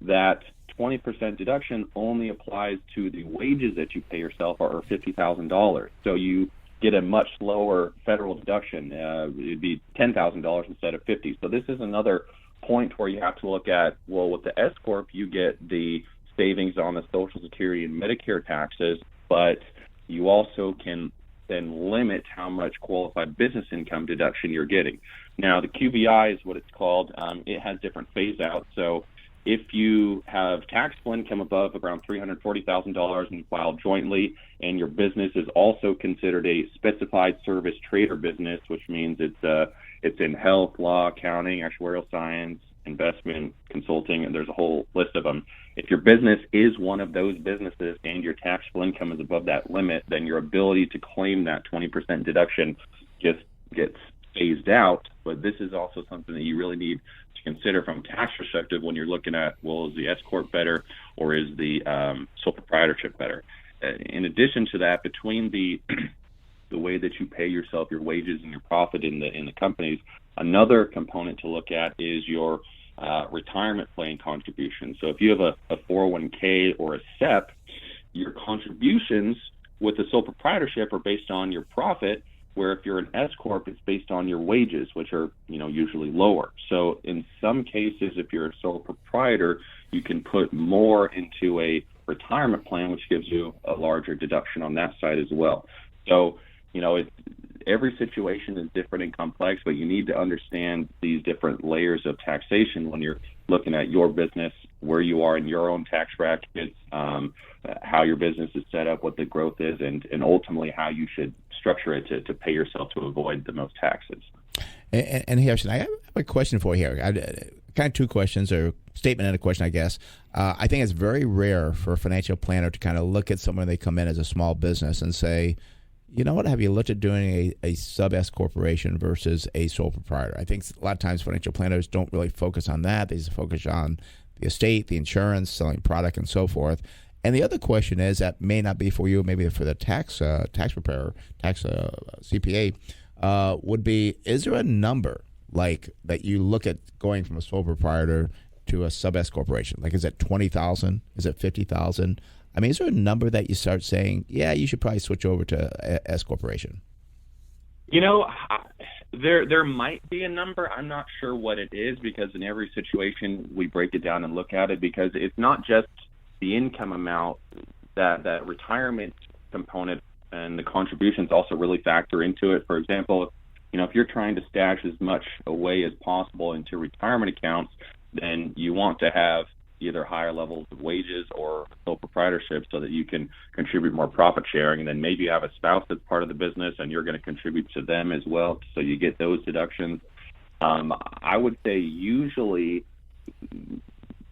that 20% deduction only applies to the wages that you pay yourself, or $50,000. So you get a much lower federal deduction. It'd be $10,000 instead of $50,000. So this is another point where you have to look at, well, with the S-Corp, you get the savings on the Social Security and Medicare taxes, but you also can then limit how much qualified business income deduction you're getting. Now, the QBI is what it's called. It has different phase-outs. So if you have taxable income above around $340,000 and you file jointly, and your business is also considered a specified service trader business, which means it's in health, law, accounting, actuarial science, investment, consulting, and there's a whole list of them. If your business is one of those businesses and your taxable income is above that limit, then your ability to claim that 20% deduction just gets phased out. But this is also something that you really need to consider from a tax perspective when you're looking at, well, is the S-Corp better or is the sole proprietorship better? in addition to that, between the the way that you pay yourself your wages and your profit in the companies, another component to look at is your retirement plan contribution. So if you have a 401k or a SEP, your contributions with the sole proprietorship are based on your profit, where if you're an S-Corp, it's based on your wages, which are, usually lower. So in some cases, if you're a sole proprietor, you can put more into a retirement plan, which gives you a larger deduction on that side as well. So, every situation is different and complex, but you need to understand these different layers of taxation when you're looking at your business, where you are in your own tax brackets, how your business is set up, what the growth is, and ultimately how you should structure it to pay yourself to avoid the most taxes. And Harrison, I have a question for you here. Kind of two questions, or statement and a question, I guess. I think it's very rare for a financial planner to kind of look at someone they come in as a small business and say, you know what, have you looked at doing a sub-S corporation versus a sole proprietor? I think a lot of times financial planners don't really focus on that. They just focus on the estate, the insurance, selling product, and so forth. And the other question is, that may not be for you, maybe for the tax preparer, CPA, would be, is there a number like that you look at going from a sole proprietor to a sub-S corporation? Like, is it 20,000? Is it 50,000? I mean, is there a number that you start saying, yeah, you should probably switch over to S corporation? There might be a number. I'm not sure what it is, because in every situation we break it down and look at it, because it's not just the income amount. That retirement component and the contributions also really factor into it. For example, if you're trying to stash as much away as possible into retirement accounts, then you want to have either higher levels of wages or sole proprietorship so that you can contribute more profit sharing. And then maybe you have a spouse that's part of the business and you're going to contribute to them as well, so you get those deductions. I would say usually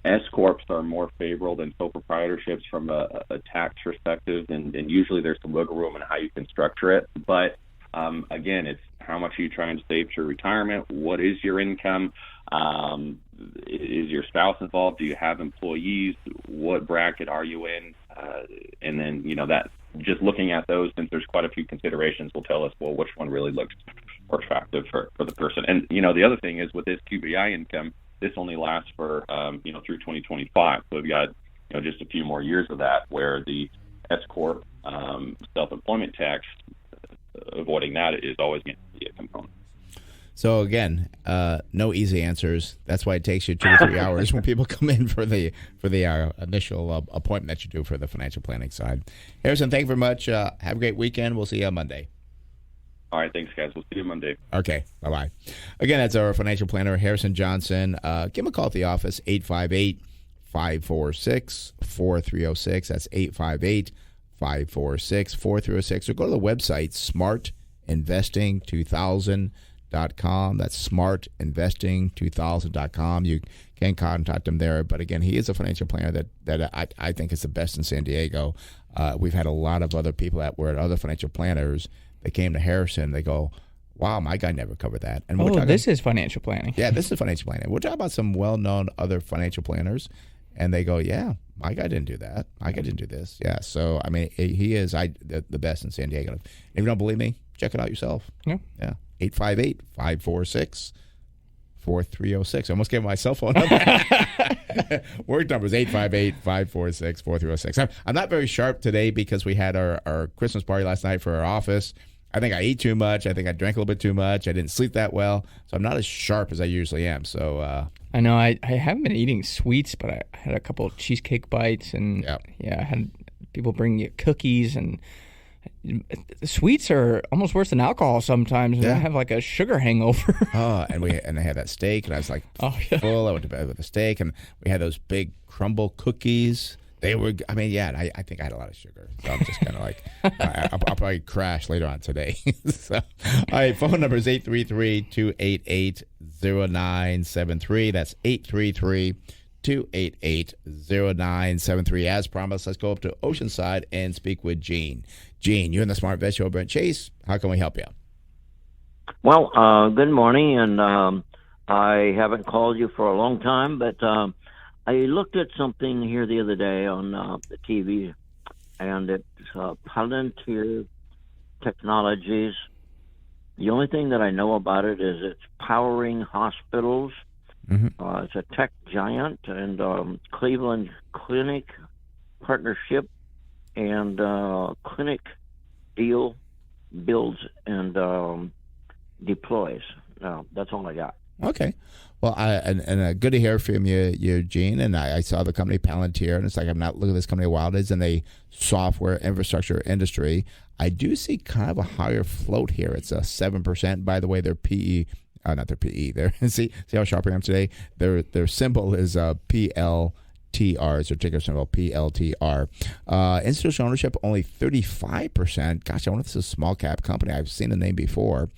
S-Corps are more favorable than sole proprietorships from a tax perspective, and usually there's some wiggle room in how you can structure it. But again, it's how much are you trying to save for retirement? What is your income? Is your spouse involved? Do you have employees? What bracket are you in? And then, that just looking at those, since there's quite a few considerations, will tell us, well, which one really looks more attractive for the person. And, the other thing is, with this QBI income, this only lasts for, through 2025. So we've got, just a few more years of that, where the S-Corp self-employment tax, avoiding that is always going to be a component. So again, no easy answers. That's why it takes you 2 or 3 hours when people come in for the initial appointment that you do for the financial planning side. Harrison, thank you very much. Have a great weekend. We'll see you on Monday. All right, thanks, guys. We'll see you Monday. Okay, bye-bye. Again, that's our financial planner, Harrison Johnson. Give him a call at the office, 858-546-4306. That's 858-546-4306. Or go to the website, smartinvesting2000.com. That's smartinvesting2000.com. You can contact him there. But again, he is a financial planner that I think is the best in San Diego. We've had a lot of other people that were at other financial planners. They came to Harrison. They go, wow, my guy never covered that. And this is financial planning. Yeah, this is financial planning. We're talking about some well-known other financial planners. And they go, yeah, my guy didn't do that. My guy didn't do this. Yeah, so, I mean, he is the best in San Diego. If you don't believe me, check it out yourself. Yeah. 858-546-4306. I almost gave my cell phone number. Work number is 858-546-4306. I'm not very sharp today because we had our Christmas party last night for our office. I think I ate too much. I think I drank a little bit too much. I didn't sleep that well. So I'm not as sharp as I usually am. So I know I haven't been eating sweets, but I had a couple of cheesecake bites, and I had people bring you cookies, and sweets are almost worse than alcohol sometimes. And I have like a sugar hangover. And I had that steak, and I was like full. I went to bed with a steak, and we had those big crumble cookies. They were, I think I had a lot of sugar. So I'm just kind of like, I'll probably crash later on today. So, all right, phone number is 833-288-0973. That's 833-288-0973. As promised, let's go up to Oceanside and speak with Gene. Gene, you're in the Smart Vet Show, Brent Chase. How can we help you? Well, good morning, and I haven't called you for a long time, but I looked at something here the other day on the TV, and it's Palantir Technologies. The only thing that I know about it is it's powering hospitals. It's a tech giant, and Cleveland Clinic partnership, and Clinic deal builds and deploys. That's all I got. Okay. Well, good to hear from you, Eugene. And I saw the company Palantir, and it's like I'm not looking at this company a while. It is in the software infrastructure industry. I do see kind of a higher float here. It's a 7%. By the way, their PE, not their PE. See how sharp I am today. Their symbol is PLTR. It's their ticker symbol, PLTR. Institutional ownership only 35%. Gosh, I wonder if this is a small cap company. I've seen the name before.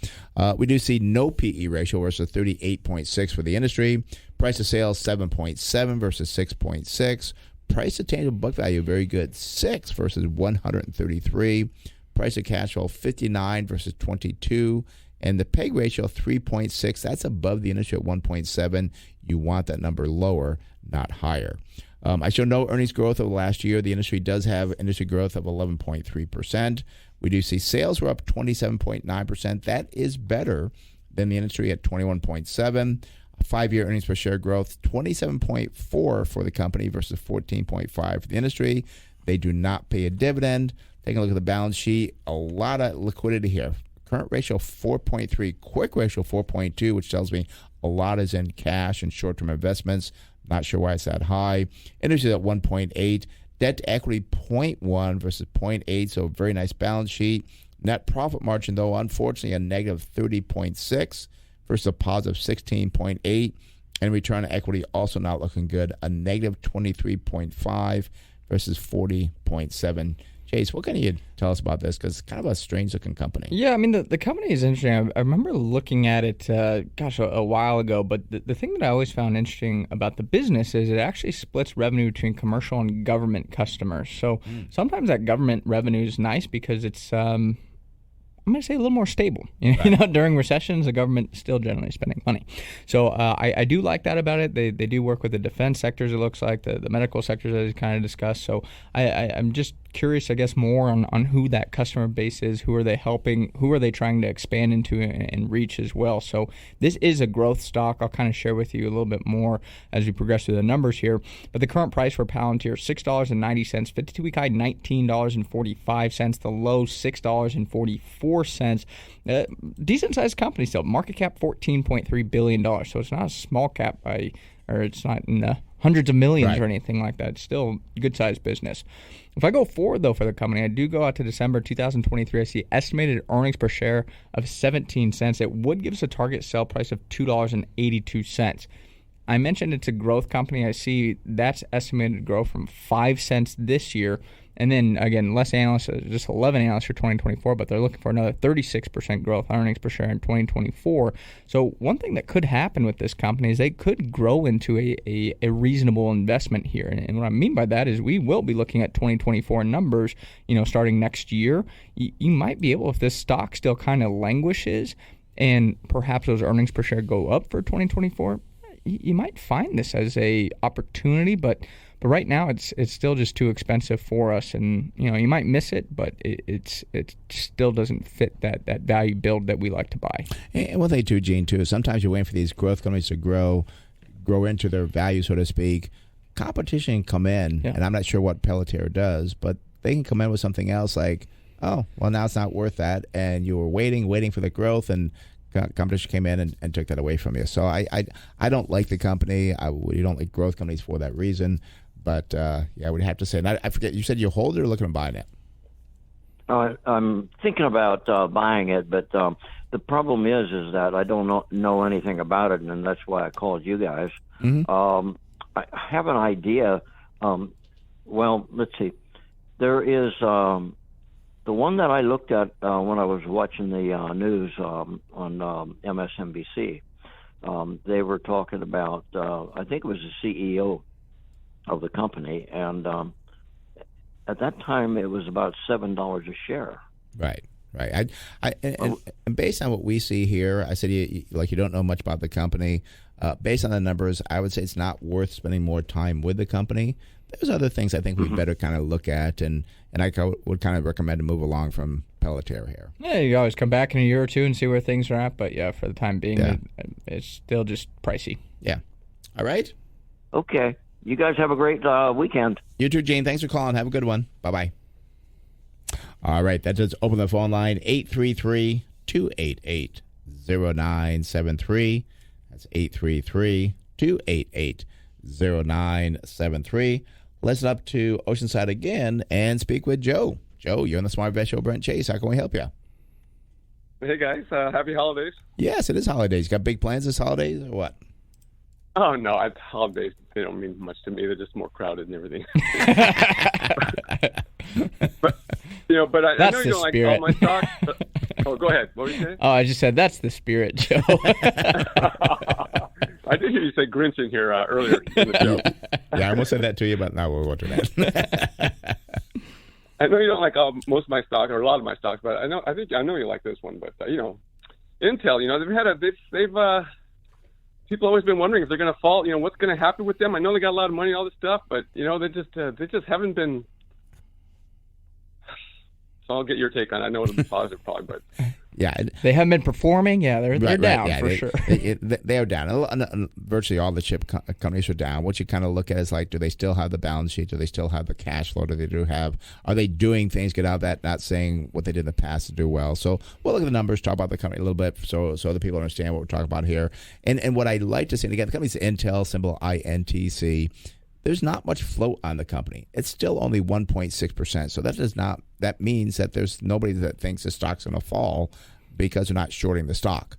We do see no PE ratio versus 38.6 for the industry. Price of sales 7.7 versus 6.6. Price to tangible book value very good, 6 versus 133. Price of cash flow 59 versus 22. And the PEG ratio 3.6. That's above the industry at 1.7. You want that number lower, not higher. I show no earnings growth over the last year. The industry does have industry growth of 11.3%. We do see sales were up 27.9%. That is better than the industry at 21.7%. 5-year earnings per share growth 27.4 for the company versus 14.5 for the industry. They do not pay a dividend. Taking a look at the balance sheet, a lot of liquidity here. Current ratio 4.3, quick ratio 4.2, which tells me a lot is in cash and short-term investments. Not sure why it's that high. Industry at 1.8. Debt to equity 0.1 versus 0.8, so very nice balance sheet. Net profit margin, though, unfortunately, a negative 30.6 versus a positive 16.8. And return on equity also not looking good, a negative 23.5 versus 40.7. Chase, what can you tell us about this? Because it's kind of a strange-looking company. Yeah, I mean, the company is interesting. I remember looking at it, a while ago, but the thing that I always found interesting about the business is it actually splits revenue between commercial and government customers. So sometimes that government revenue is nice because it's, I'm going to say a little more stable. You know, during recessions, the government is still generally spending money. So I do like that about it. They do work with the defense sectors, it looks like, the medical sectors as kind of discussed. So I'm just curious, I guess, more on who that customer base is, who are they helping, who are they trying to expand into and reach as well. So this is a growth stock. I'll kind of share with you a little bit more as we progress through the numbers here. But the current price for Palantir, $6.90, 52-week high, $19.45, the low, $6.44. Decent-sized company still. Market cap, $14.3 billion. So it's not a small cap or it's not in the hundreds of millions or anything like that. It's still a good-sized business. If I go forward, though, for the company, I do go out to December 2023. I see estimated earnings per share of 17 cents. It would give us a target sell price of $2.82. I mentioned it's a growth company. I see that's estimated to grow from 5 cents this year. And then, again, less analysts, just 11 analysts for 2024, but they're looking for another 36% growth earnings per share in 2024. So one thing that could happen with this company is they could grow into a reasonable investment here. And what I mean by that is we will be looking at 2024 numbers, starting next year. You might be able, if this stock still kind of languishes and perhaps those earnings per share go up for 2024, you might find this as a opportunity, but right now it's still just too expensive for us, and you might miss it, but it still doesn't fit that value build that we like to buy. And one thing too, Gene, too, sometimes you're waiting for these growth companies to grow into their value, so to speak. Competition can come in, and I'm not sure what Palantir does, but they can come in with something else like, oh, well, now it's not worth that, and you were waiting for the growth, and competition came in and took that away from you. So I don't like the company. We don't like growth companies for that reason. But I would have to say, and I forget, you said you hold it or looking at buying it? I'm thinking about buying it, but the problem is that I don't know anything about it, and that's why I called you guys. Mm-hmm. I have an idea. Well, let's see. There is the one that I looked at when I was watching the news on MSNBC. They were talking about, I think it was the CEO of the company, and at that time it was about $7 a share. Right. And based on what we see here, I said you don't know much about the company. Based on the numbers, I would say it's not worth spending more time with the company. there's other things I think we better kind of look at, and I would kind of recommend to move along from Pelletier here. Yeah, you always come back in a year or two and see where things are at, but yeah, for the time being, it's still just pricey. Yeah. All right. Okay. You guys have a great weekend. You too, Gene. Thanks for calling. Have a good one. Bye-bye. All right. That does open the phone line, 833-288-0973. That's 833-288-0973. Let's up to Oceanside again and speak with Joe. Joe, you're on the Smart Vet Show. Brent Chase. How can we help you? Hey, guys. Happy holidays. Yes, it is holidays. You got big plans this holidays or what? Oh, no. Holidays, they don't mean much to me. They're just more crowded and everything. but I know you don't like all my stocks. Oh, go ahead. What were you saying? Oh, I just said that's the spirit, Joe. I did hear you say Grinch in here earlier in the show. Yeah, I almost said that to you, but now we'll go to that. I know you don't like most of my stocks or a lot of my stocks, but I know you like this one. But Intel, they've people always been wondering if they're going to fall. What's going to happen with them? I know they got a lot of money, and all this stuff, but they just haven't been. So I'll get your take on it. I know it'll be positive, probably, but yeah, they haven't been performing. Yeah, they're down for sure. They are down. Virtually all the chip companies are down. What you kind of look at is like, do they still have the balance sheet? Do they still have the cash flow? Are they doing things? Get out of that, not saying what they did in the past to do well. So we'll look at the numbers, talk about the company a little bit, so other people understand what we're talking about here. And what I like to see, and again, the company's Intel, symbol INTC. There's not much float on the company. It's still only 1.6%. So that means that there's nobody that thinks the stock's going to fall because they're not shorting the stock.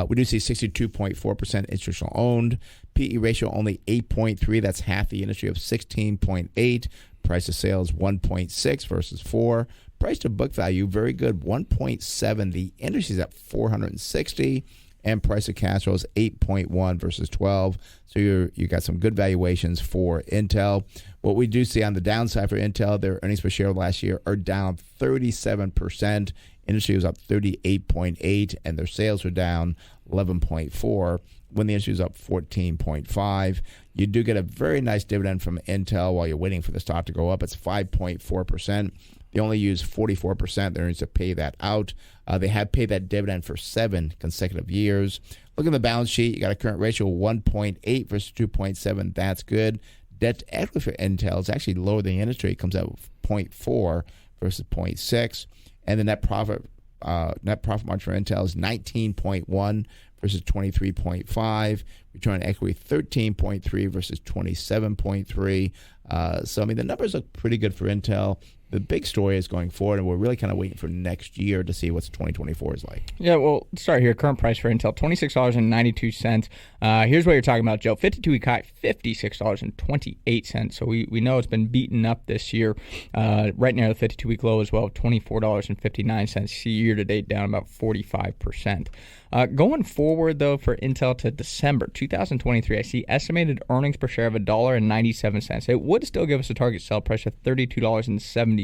We do see 62.4% institutional owned. PE ratio only 8.3. That's half the industry of 16.8. Price to sales 1.6 versus 4. Price to book value very good, 1.7. The industry's at 460. And price of cash flow is 8.1 versus 12. So you got some good valuations for Intel. What we do see on the downside for Intel, their earnings per share last year are down 37%. Industry was up 38.8, and their sales were down 11.4 when the industry was up 14.5. You do get a very nice dividend from Intel while you're waiting for the stock to go up. It's 5.4%. They only use 44% of their earnings to pay that out. They have paid that dividend for 7 consecutive years. Look at the balance sheet. You got a current ratio of 1.8 versus 2.7. That's good. Debt to equity for Intel is actually lower than the industry. It comes out with 0.4 versus 0.6. And the net profit margin for Intel is 19.1 versus 23.5. Return on equity 13.3 versus 27.3. So, I mean, the numbers look pretty good for Intel. The big story is going forward, and we're really kind of waiting for next year to see what 2024 is like. Yeah, well, let's start here. Current price for Intel, $26.92. Here's what you're talking about, Joe. 52-week high, $56.28. So we know it's been beaten up this year. Right near the 52-week low as well, $24.59. See year-to-date down about 45%. Going forward, though, for Intel to December 2023, I see estimated earnings per share of $1.97. It would still give us a target sell price of $32.70.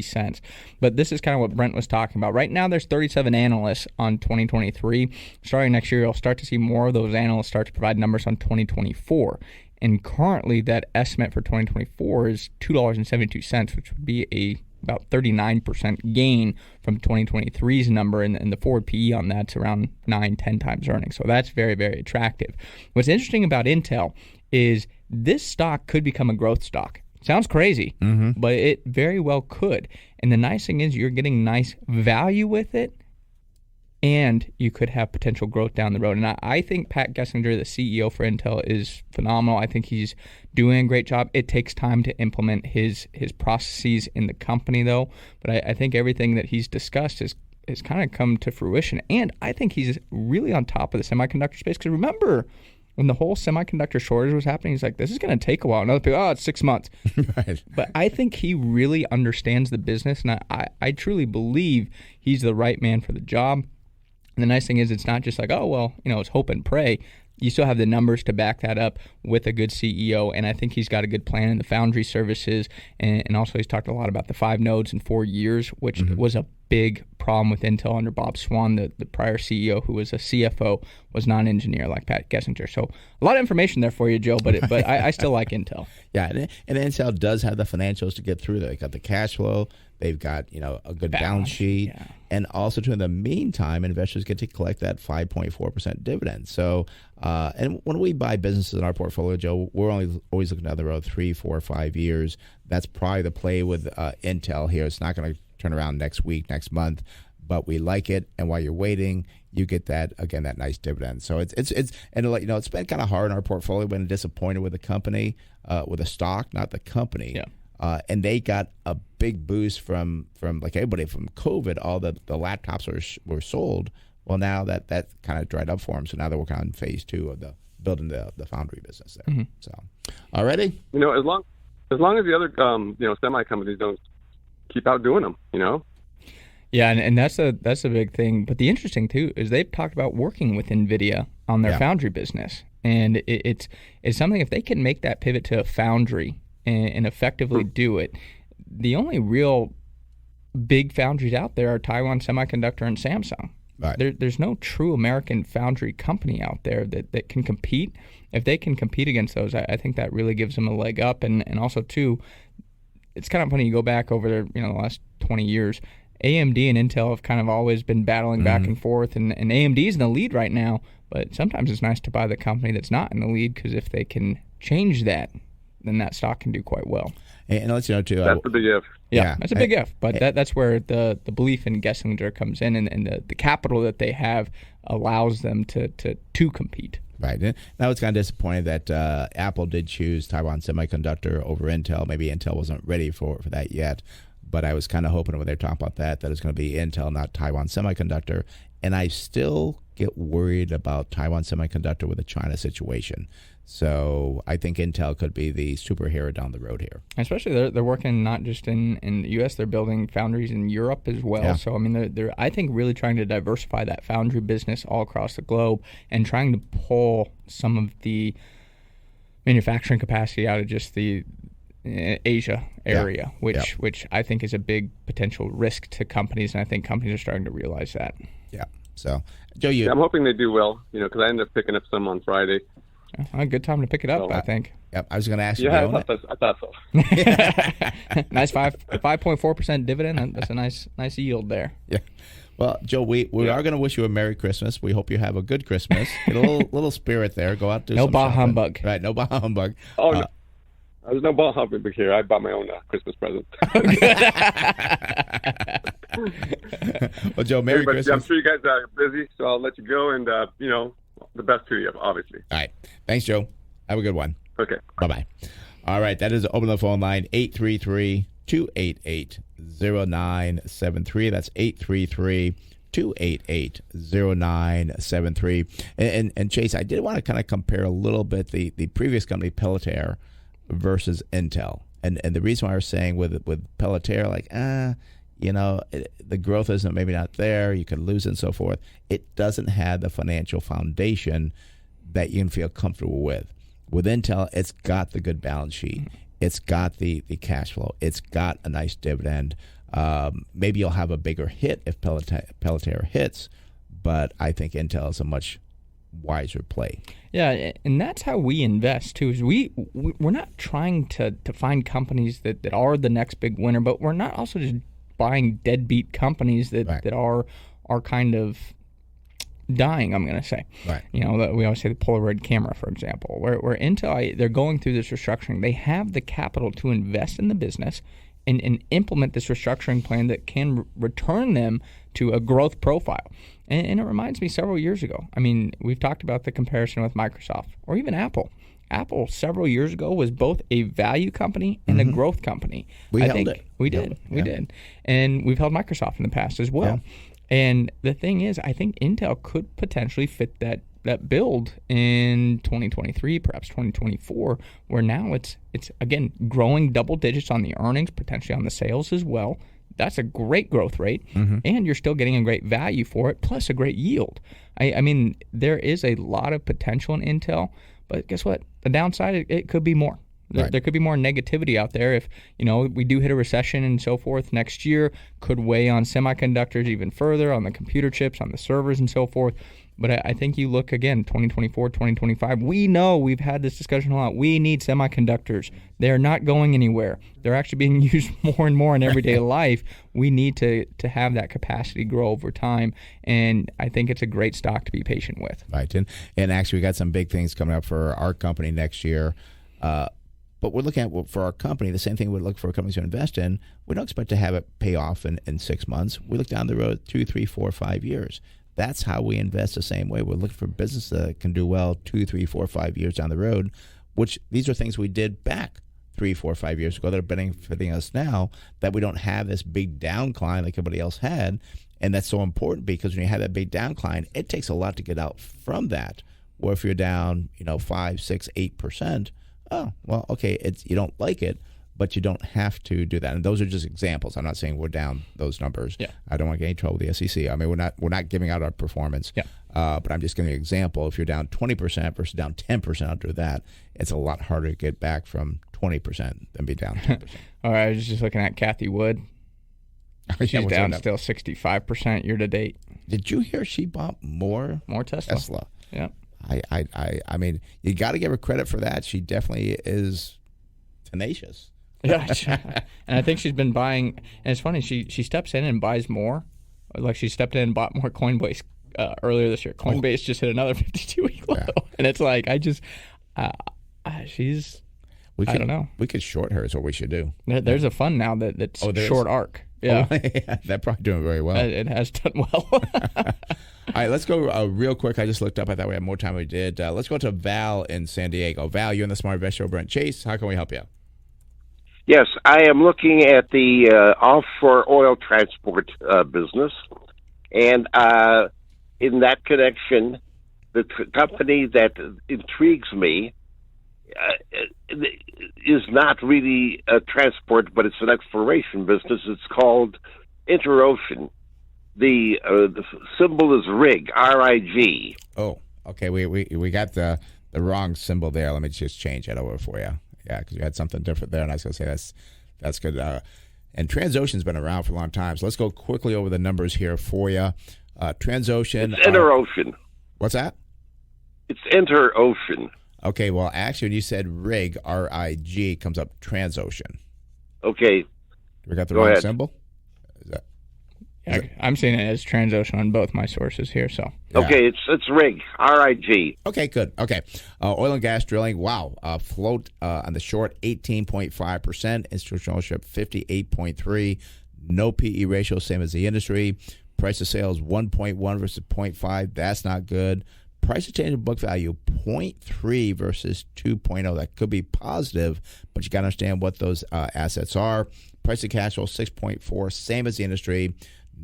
But this is kind of what Brent was talking about. Right now, there's 37 analysts on 2023. Starting next year, you'll start to see more of those analysts start to provide numbers on 2024. And currently, that estimate for 2024 is $2.72, which would be about 39% gain from 2023's number, and the forward PE on that's around 9-10 times earnings. So that's very, very attractive. What's interesting about Intel is this stock could become a growth stock. Sounds crazy, but it very well could. And the nice thing is you're getting nice value with it, and you could have potential growth down the road. And I think Pat Gelsinger, the CEO for Intel, is phenomenal. I think he's doing a great job. It takes time to implement his processes in the company, though. But I think everything that he's discussed has kind of come to fruition. And I think he's really on top of the semiconductor space. Because remember, when the whole semiconductor shortage was happening, he's like, this is going to take a while. And other people, it's 6 months. Right. But I think he really understands the business, and I truly believe he's the right man for the job. And the nice thing is it's not just like, it's hope and pray. you still have the numbers to back that up with a good CEO, and I think he's got a good plan in the foundry services, and also he's talked a lot about the 5 nodes in 4 years, which was a big problem with Intel under Bob Swan, the prior CEO, who was a CFO, was not an engineer like Pat Gessinger. So a lot of information there for you, Joe, but I still like Intel. Yeah, and Intel does have the financials to get through that. They got the cash flow. They've got a good balance sheet, and also in the meantime, investors get to collect that 5.4% dividend. So, and when we buy businesses in our portfolio, Joe, we're always looking down the road 3, 4, 5 years. That's probably the play with Intel here. It's not going to turn around next week, next month, but we like it. And while you're waiting, you get that nice dividend. So it's been kind of hard in our portfolio. Been disappointed with the company, with the stock, not the company. Yeah. And they got a big boost from like everybody from COVID. All the laptops were sold. Well, now that kind of dried up for them. So now they're working on phase 2 of building the foundry business there. Mm-hmm. So, already, As long as the other semi companies don't keep outdoing them, Yeah, and that's a big thing. But the interesting too is they've talked about working with NVIDIA on their foundry business, and it's something, if they can make that pivot to a foundry and effectively do it. The only real big foundries out there are Taiwan Semiconductor and Samsung. Right. There's no true American foundry company out there that can compete. If they can compete against those, I think that really gives them a leg up. And also, too, it's kind of funny, you go back over the last 20 years, AMD and Intel have kind of always been battling back and forth, and AMD is in the lead right now, but sometimes it's nice to buy the company that's not in the lead, because if they can change that, then that stock can do quite well. And let's too. That's the big if. Yeah, that's a big if. But that's where the belief in Gessinger comes in, and the capital that they have allows them to compete. Right. And I was kind of disappointed that Apple did choose Taiwan Semiconductor over Intel. Maybe Intel wasn't ready for that yet. But I was kind of hoping when they talk about that it's going to be Intel, not Taiwan Semiconductor. And I still get worried about Taiwan Semiconductor with the China situation. So I think Intel could be the superhero down the road here. Especially they're working not just in the U.S., they're building foundries in Europe as well. Yeah. So, I mean, they're I think really trying to diversify that foundry business all across the globe and trying to pull some of the manufacturing capacity out of just the Asia area, which I think is a big potential risk to companies, and I think companies are starting to realize that. Yeah. So, Joe, I'm hoping they do well, because I ended up picking up some on Friday. A good time to pick it up, I think. Yep, I was going to ask you. Yeah, I thought so. Nice 5.4% dividend. That's a nice yield there. Yeah. Well, Joe, we are going to wish you a Merry Christmas. We hope you have a good Christmas. Get a little spirit there. Go out, do no some bah shopping. humbug. Right, no bah humbug. Oh, no. There's no ball humping here. I bought my own Christmas present. Well, Joe, Merry Christmas. I'm sure you guys are busy, so I'll let you go, and the best to you, obviously. All right. Thanks, Joe. Have a good one. Okay. Bye-bye. All right. That is open the phone line, 833-288-0973. That's 833-288-0973. And Chase, I did want to kind of compare a little bit the previous company, Pelletier, versus Intel. And the reason why I was saying with Pelletier, the growth isn't maybe not there, you could lose and so forth. It doesn't have the financial foundation that you can feel comfortable with. With Intel, it's got the good balance sheet. It's got the cash flow. It's got a nice dividend. Maybe you'll have a bigger hit if Pelletier hits, but I think Intel is a much wiser play. Yeah, and that's how we invest too. Is we're not trying to find companies that are the next big winner, but we're not also just buying deadbeat companies that are kind of dying, I'm going to say. Right. We always say the Polaroid camera, for example, where Intel, they're going through this restructuring. They have the capital to invest in the business and implement this restructuring plan that can return them to a growth profile. And it reminds me several years ago. I mean, we've talked about the comparison with Microsoft or even Apple. Apple several years ago was both a value company and a growth company. We held it. We did. And we've held Microsoft in the past as well. Yeah. And the thing is, I think Intel could potentially fit that build in 2023, perhaps 2024, where now it's again growing double digits on the earnings, potentially on the sales as well. that's a great growth rate, and you're still getting a great value for it, plus a great yield. I mean, there is a lot of potential in Intel, but guess what? The downside, it could be more. There could be more negativity out there if, we do hit a recession and so forth next year. Could weigh on semiconductors even further, on the computer chips, on the servers and so forth. But I think you look again, 2024, 2025. We know, we've had this discussion a lot. We need semiconductors. They're not going anywhere. They're actually being used more and more in everyday life. We need to have that capacity grow over time. And I think it's a great stock to be patient with. Right. And actually, we got some big things coming up for our company next year. But we're looking at, for our company, the same thing we look for companies to invest in. We don't expect to have it pay off in 6 months. We look down the road 2, 3, 4, 5 years. That's how we invest the same way. We're looking for business that can do well 2, 3, 4, 5 years down the road, which these are things we did back 3, 4, 5 years ago that are benefiting us now, that we don't have this big downcline like everybody else had. And that's so important because when you have that big downcline, it takes a lot to get out from that. Or if you're down, 5, 6, 8%, oh, well, okay, you don't like it, but you don't have to do that. And those are just examples. I'm not saying we're down those numbers. Yeah. I don't want to get any trouble with the SEC. I mean, we're not giving out our performance. Yeah. But I'm just giving you an example. If you're down 20% versus down 10% after that, it's a lot harder to get back from 20% than be down 10%. All right, I was just looking at Kathy Wood. She's down still 65% year to date. Did you hear she bought more Tesla? Yeah. I mean, you got to give her credit for that. She definitely is tenacious. Yeah, and I think she's been buying. And it's funny, she steps in and buys more. Like she stepped in and bought more Coinbase earlier this year. Coinbase just hit another 52-week low, and it's like I don't know. We could short her. Is what we should do. There's a fund now that's short ARC. Yeah. They're probably doing very well. It has done well. All right, let's go real quick. I just looked up. I thought we had more time than we did. Let's go to Val in San Diego. Val, you're in the Smart Investor over at Chase. How can we help you? Yes, I am looking at the offshore oil transport business. And in that connection, the company that intrigues me is not really a transport, but it's an exploration business. It's called InterOcean. The symbol is RIG, R-I-G. Oh, okay. We got the wrong symbol there. Let me just change that over for you. Yeah, because you had something different there, and I was going to say that's good. And Transocean's been around for a long time, so let's go quickly over the numbers here for you. Transocean. It's InterOcean. What's that? It's InterOcean. Okay, well, actually, when you said RIG, R-I-G, comes up Transocean. Okay. We got the wrong symbol? I'm seeing it as Transocean on both my sources here. So okay, it's RIG, R-I-G. Okay, good. Okay, oil and gas drilling. Wow, float on the short 18.5%, institutional ownership 58.3%, no PE ratio, same as the industry. Price of sales 1.1 versus 0.5. That's not good. Price to tangible book value 0.3 versus 2.0. That could be positive, but you got to understand what those assets are. Price to cash flow 6.4, same as the industry.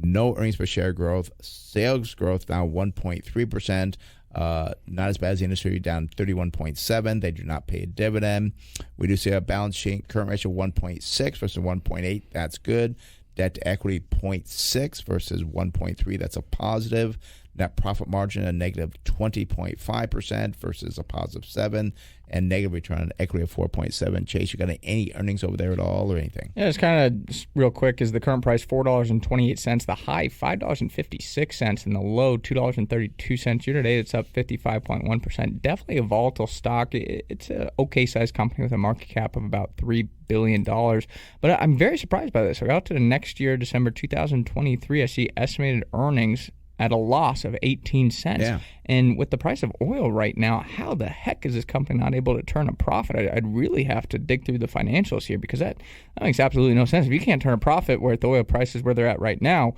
No earnings per share growth. Sales growth down 1.3%. Not as bad as the industry, down 31.7. They do not pay a dividend. We do see a balance sheet current ratio 1.6 versus 1.8. That's good. Debt to equity 0.6 versus 1.3. That's a positive. Net profit margin a negative 20.5% versus a positive 7%, and negative return on equity of 4.7%. Chase, you got any earnings over there at all or anything? Yeah, it's kind of real quick. Is the current price $4.28, the high $5.56, and the low $2.32. Year to date, it's up 55.1%. Definitely a volatile stock. It's an okay sized company with a market cap of about $3 billion. But I'm very surprised by this. So out to the next year, December 2023, I see estimated earnings at a loss of 18 cents. Yeah. And with the price of oil right now, how the heck is this company not able to turn a profit? I'd really have to dig through the financials here because that makes absolutely no sense. If you can't turn a profit where the oil prices where they're at right now,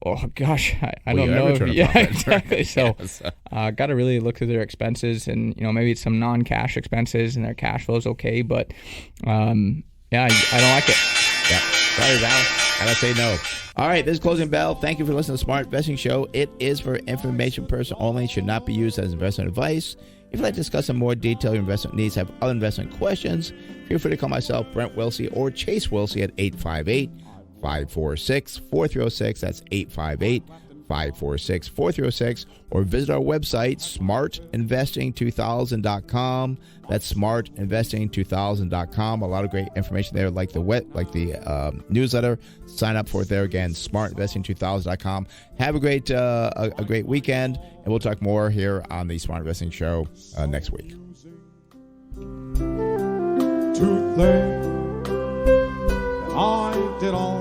oh gosh, I don't know. Exactly. So, got to really look through their expenses, and maybe it's some non-cash expenses, and their cash flow is okay, but I don't like it. Yeah, sorry, Val. And I say no. All right, this is Closing Bell. Thank you for listening to the Smart Investing Show. It is for information purposes only. It should not be used as investment advice. If you'd like to discuss in more detail your investment needs, have other investment questions, feel free to call myself, Brent Wilsey, or Chase Wilsey at 858-546-4306. That's 858-546-4306. Or visit our website, smartinvesting2000.com. That's smartinvesting2000.com. A lot of great information there, like the newsletter. Sign up for it there again, smartinvesting2000.com. Have a great weekend, and we'll talk more here on the Smart Investing Show next week. To think that I did all